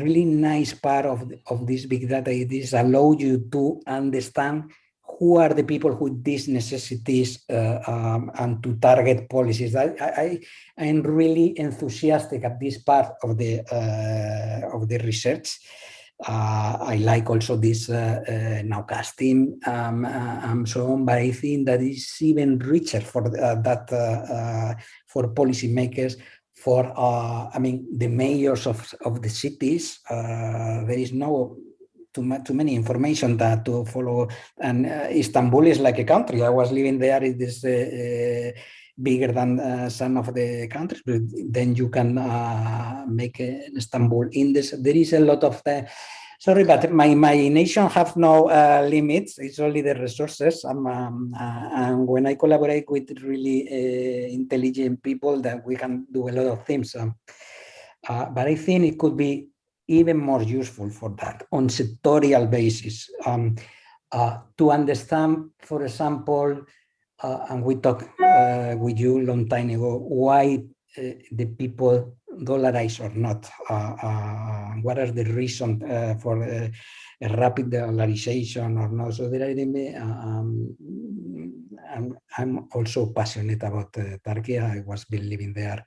really nice part of this big data is allow you to understand who are the people with these necessities and to target policies. I am really enthusiastic at this part of the research. I like also this nowcasting and so on, but I think that it's even richer for for policymakers. For I mean, the mayors of the cities, there is no too many information that to follow, and Istanbul is like a country. I was living there. It is bigger than some of the countries, but then you can make an Istanbul index. There is a lot of sorry, but my imagination have no limits. It's only the resources. And when I collaborate with really intelligent people, that we can do a lot of things. But I think it could be even more useful for that on sectorial basis to understand, for example, and we talked with you a long time ago, why the people dollarize or not. What are the reasons for a rapid dollarization or not? So there I'm also passionate about Turkey. I was been living there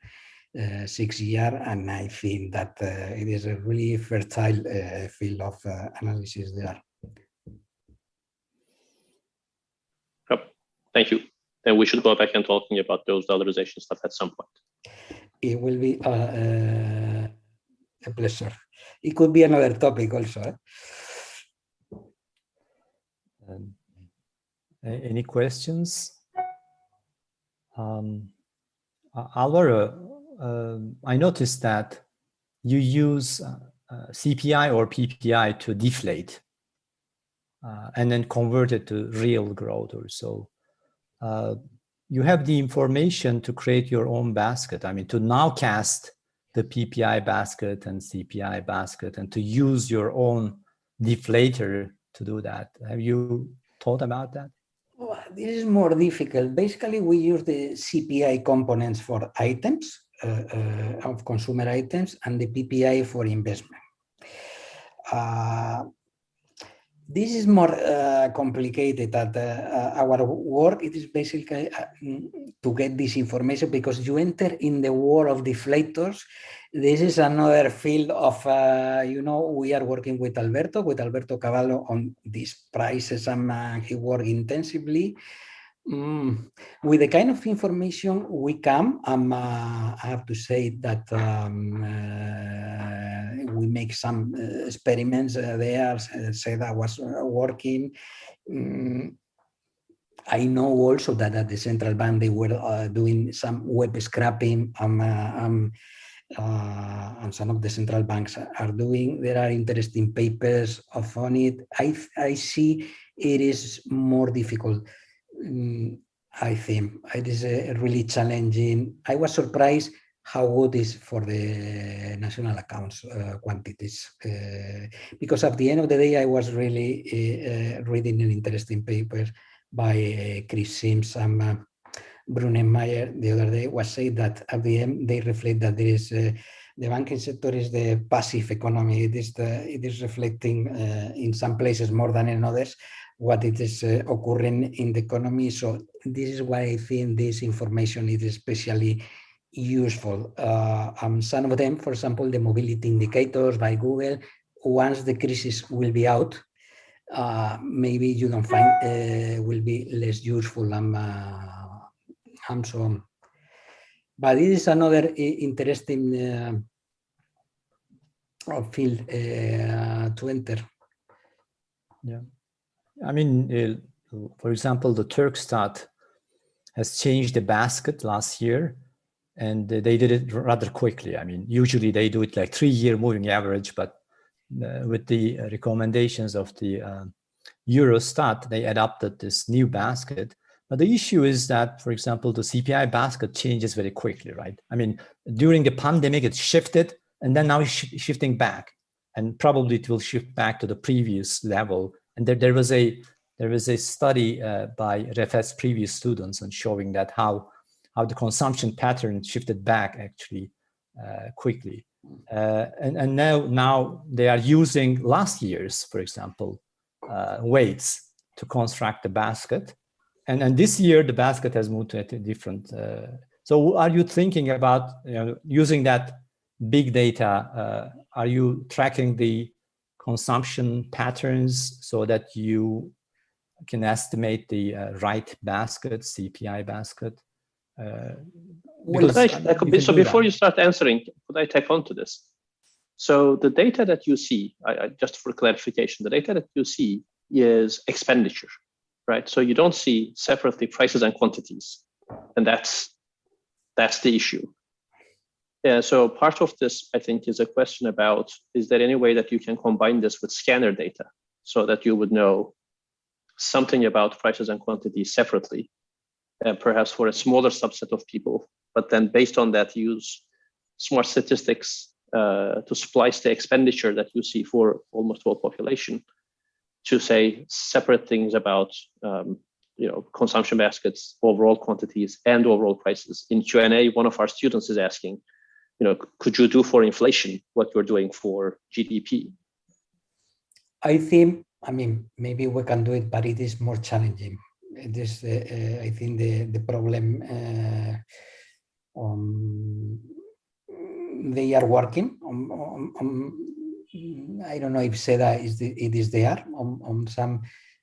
6 years, and I think that it is a really fertile field of analysis there. Yep. Thank you. Then we should go back and talking about those dollarization stuff at some point. It will be a pleasure. It could be another topic also. Any questions? Alvaro, I noticed that you use CPI or PPI to deflate and then convert it to real growth or so. You have the information to create your own basket. I mean, to nowcast the PPI basket and CPI basket and to use your own deflator to do that. Have you thought about that? Well, this is more difficult. Basically, we use the CPI components for items, of consumer items, and the PPI for investment. This is more complicated at our work. It is basically to get this information, because you enter in the world of deflators. This is another field of, we are working with Alberto Cavallo on these prices, and he works intensively. With the kind of information we come, I have to say that we make some experiments there, say that was working. I know also that at the central bank they were doing some web scrapping, and some of the central banks are doing. There are interesting papers on it. I see it is more difficult. I think it is really challenging. I was surprised how good it is for the national accounts quantities, because at the end of the day, I was really reading an interesting paper by Chris Sims and Brunenmeyer the other day, was saying that at the end they reflect that there is the banking sector is the passive economy. It is reflecting in some places more than in others what it is occurring in the economy. So this is why I think this information is especially useful. Some of them, for example, the mobility indicators by Google, once the crisis will be out, maybe you don't find will be less useful and so on. But it is another interesting field to enter. Yeah, I mean, for example, the Turkstat has changed the basket last year, and they did it rather quickly. I mean, usually they do it like 3-year moving average, but with the recommendations of the Eurostat, they adopted this new basket. But the issue is that, for example, the CPI basket changes very quickly, right? I mean, during the pandemic, it shifted, and then now it's shifting back, and probably it will shift back to the previous level. And there was a study by REFE's previous students on showing that how the consumption pattern shifted back actually quickly. And now they are using last year's, for example, weights to construct the basket. And this year, the basket has moved to a different. So are you thinking about using that big data? Are you tracking the consumption patterns so that you can estimate the right basket, CPI basket? So before you start answering, could I tag on to this? So the data that you see, just for clarification, the data that you see is expenditure, right? So you don't see separately prices and quantities, and that's the issue. Yeah. So part of this, I think, is a question about: is there any way that you can combine this with scanner data so that you would know something about prices and quantities separately, and perhaps for a smaller subset of people, but then based on that, use smart statistics to splice the expenditure that you see for almost all population to say separate things about consumption baskets, overall quantities, and overall prices. In Q&A, one of our students is asking, could you do for inflation what you're doing for GDP? I think, maybe we can do it, but it is more challenging. It is, I think, the problem. They are working on I don't know if SEDA it is there on some.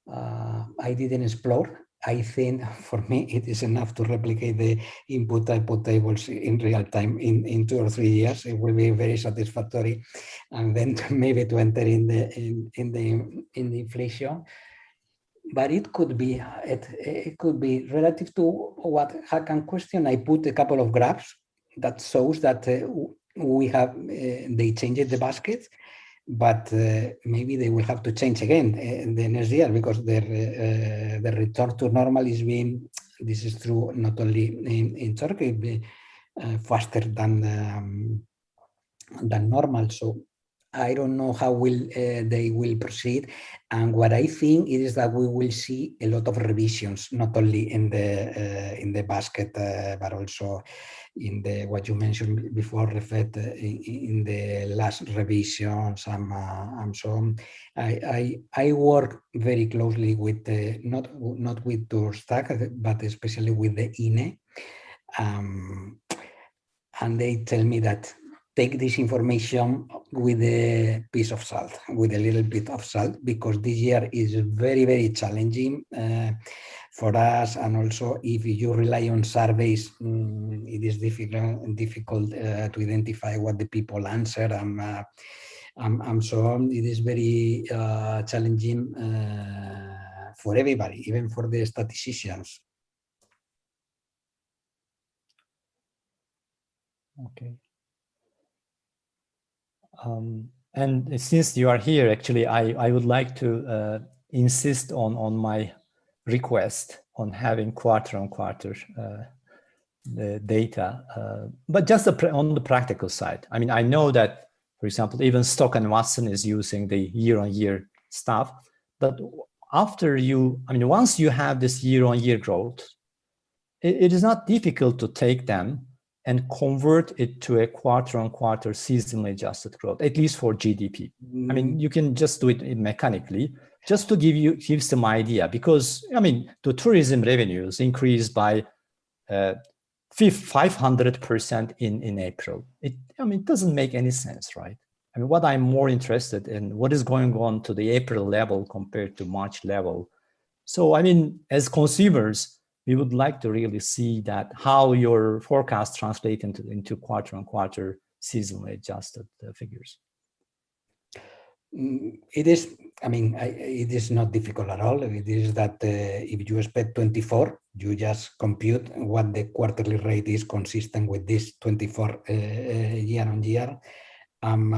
I didn't explore. I think for me it is enough to replicate the input-output tables in real time in 2 or 3 years. It will be very satisfactory, and then maybe to enter in the inflation. But it could be relative to what Hakan question. I put a couple of graphs that shows that we have they changed the basket, but maybe they will have to change again the next year because the return to normal is being. This is true not only in Turkey, faster than normal. So I don't know how they will proceed, and what I think is that we will see a lot of revisions, not only in the basket, but also in what you mentioned before, Refet, in the last revisions and so on. I work very closely with not with Turkstat, but especially with the INE, and they tell me that take this information with a piece of salt, with a little bit of salt, because this year is very, very challenging for us. And also, if you rely on surveys, it is difficult to identify what the people answer and so on. It is very challenging for everybody, even for the statisticians. Okay. And since you are here, actually, I would like to insist on my request on having quarter-on-quarter the data, but just on the practical side. I mean, I know that, for example, even Stock and Watson is using the year-on-year stuff, but once you have this year-on-year growth, it is not difficult to take them and convert it to a quarter-on-quarter seasonally adjusted growth, at least for GDP. I mean, you can just do it mechanically, just to give some idea, because I mean, the tourism revenues increased by 500% in April. I mean, it doesn't make any sense, right? I mean, what I'm more interested in, what is going on to the April level compared to March level. So, I mean, as consumers, we would like to really see that how your forecasts translate into quarter-on-quarter seasonally adjusted figures. It is, I mean, it is not difficult at all. It is that if you expect 24, you just compute what the quarterly rate is consistent with this 24 year on year. And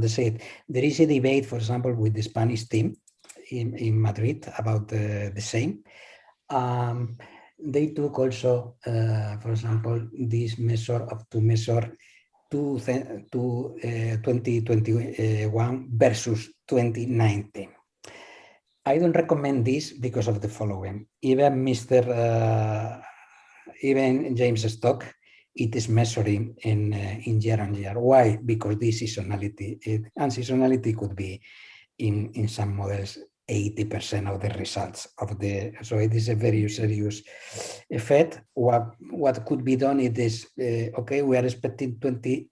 that's it. There is a debate, for example, with the Spanish team in Madrid about the same. They took also, for example, this measure to measure 2021 versus 2019. I don't recommend this because of the following. Even even James Stock, it is measuring in year on year. Why? Because this seasonality, and seasonality could be in some models 80% of the results of the, so it is a very serious effect. What could be done, it is, okay, we are expecting 20,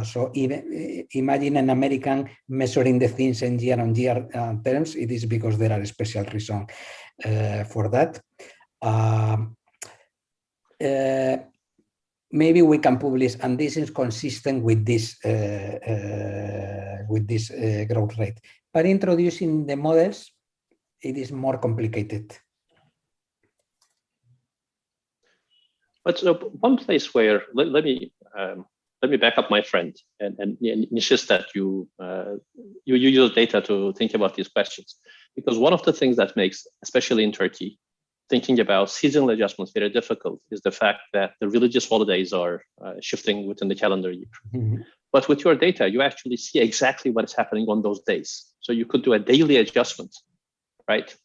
so even imagine an American measuring the things in year on year terms, it is because there are special reasons for that. Maybe we can publish, and this is consistent with this growth rate. But introducing the models, it is more complicated. But one place where let me back up my friend and insist that you use data to think about these questions, because one of the things that makes, especially in Turkey, thinking about seasonal adjustments very difficult is the fact that the religious holidays are shifting within the calendar year. Mm-hmm. But with your data, you actually see exactly what is happening on those days. So you could do a daily adjustment, right?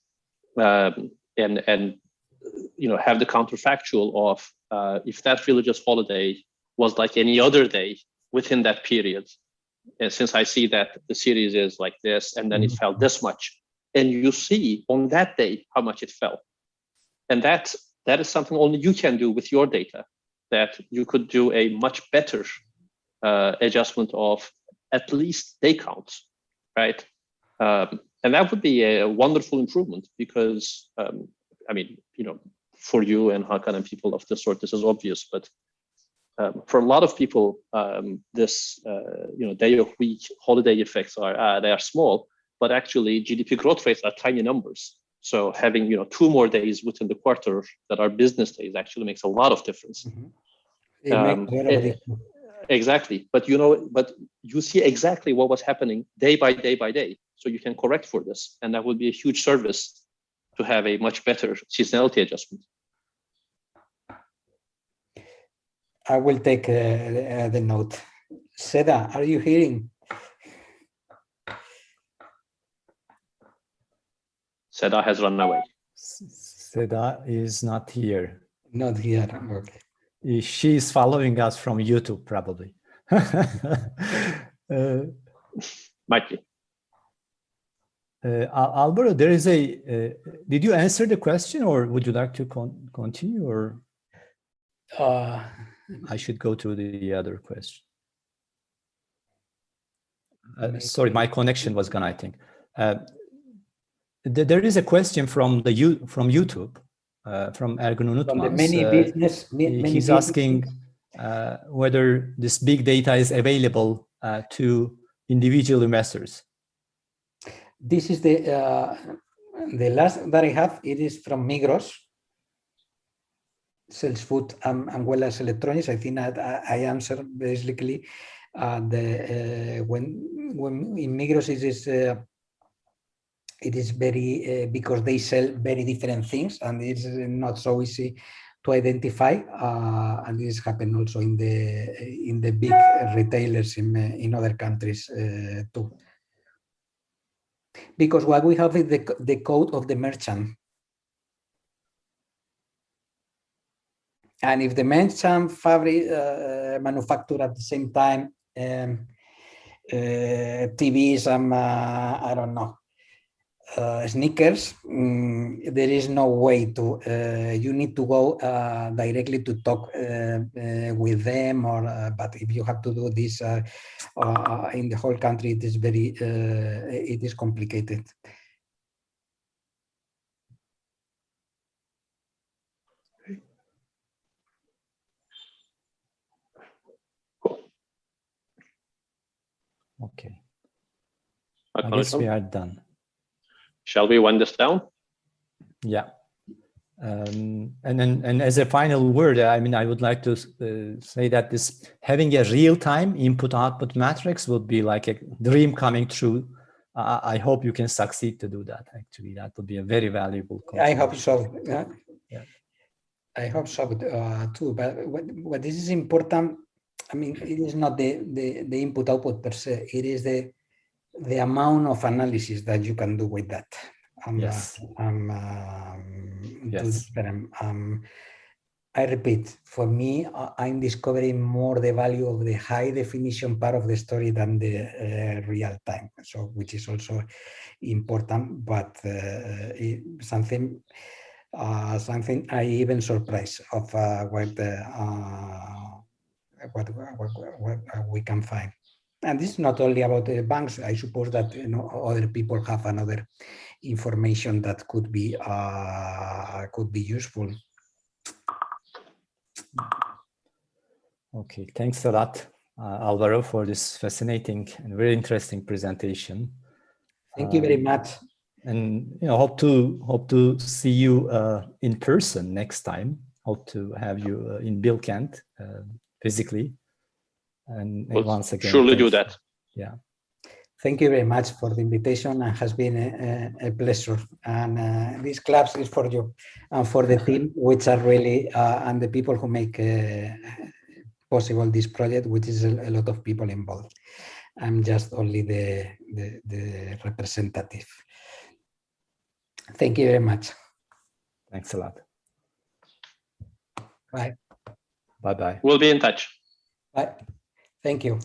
And you know, have the counterfactual of if that religious holiday was like any other day within that period. And since I see that the series is like this, and then it fell this much, and you see on that day how much it fell. And that is something only you can do with your data, that you could do a much better adjustment of at least day counts, right? And that would be a wonderful improvement because, I mean, you know, for you and Hakan and people of this sort, this is obvious, but for a lot of people, this, you know, day of week holiday effects are, they are small, but actually GDP growth rates are tiny numbers. So having, you know, 2 more days within the quarter that are business days actually makes a lot of difference. Mm-hmm. Exactly, but you know, but you see exactly what was happening day by day by day, so you can correct for this, and that would be a huge service to have a much better seasonality adjustment. I will take the note. Seda, are you hearing? Seda has run away. Seda is not here. Not here, okay. She's following us from YouTube, probably. Might be. Alvaro, there is a. Did you answer the question, or would you like to continue, or I should go to the other question? Sorry, my connection was gone, I think. There is a question from YouTube. From Ergun Unutmaz. He's asking whether this big data is available to individual investors. This is the last that I have. It is from Migros, sells food and well as electronics. I think that I answered basically when in Migros it is very because they sell very different things, and it's not so easy to identify. And this happens also in the big retailers in other countries too. Because what we have is the code of the merchant, And if the mentioned fabric manufacture at the same time TVs and I don't know, sneakers, there is no way to, you need to go directly to talk with them, or but if you have to do this in the whole country, it is very, it is complicated. Okay. I guess we are done. Shall we wind this down? Yeah. And as a final word, I mean, I would like to say that this having a real-time input-output matrix would be like a dream coming true. I hope you can succeed to do that. Actually, that would be a very valuable I hope so. Yeah. I hope so too. But what this is important, I mean, it is not the input-output per se. It is the amount of analysis that you can do with that. Yes. Yes. I repeat, for me, I'm discovering more the value of the high definition part of the story than the real time. So, which is also important, but something I even surprised of what we can find. And this is not only about the banks. I suppose that other people have another information that could be useful. Okay, thanks a lot, Alvaro, for this fascinating and very interesting presentation. Thank you very much. And hope to see you in person next time. Hope to have you in Bilkent physically. And we'll once again, surely do that. Yeah. Thank you very much for the invitation, and has been a pleasure. And this class is for you and for the team, which are really and the people who make possible this project, which is a lot of people involved. I'm just only the representative. Thank you very much. Thanks a lot. Bye. Bye-bye. We'll be in touch. Bye. Thank you.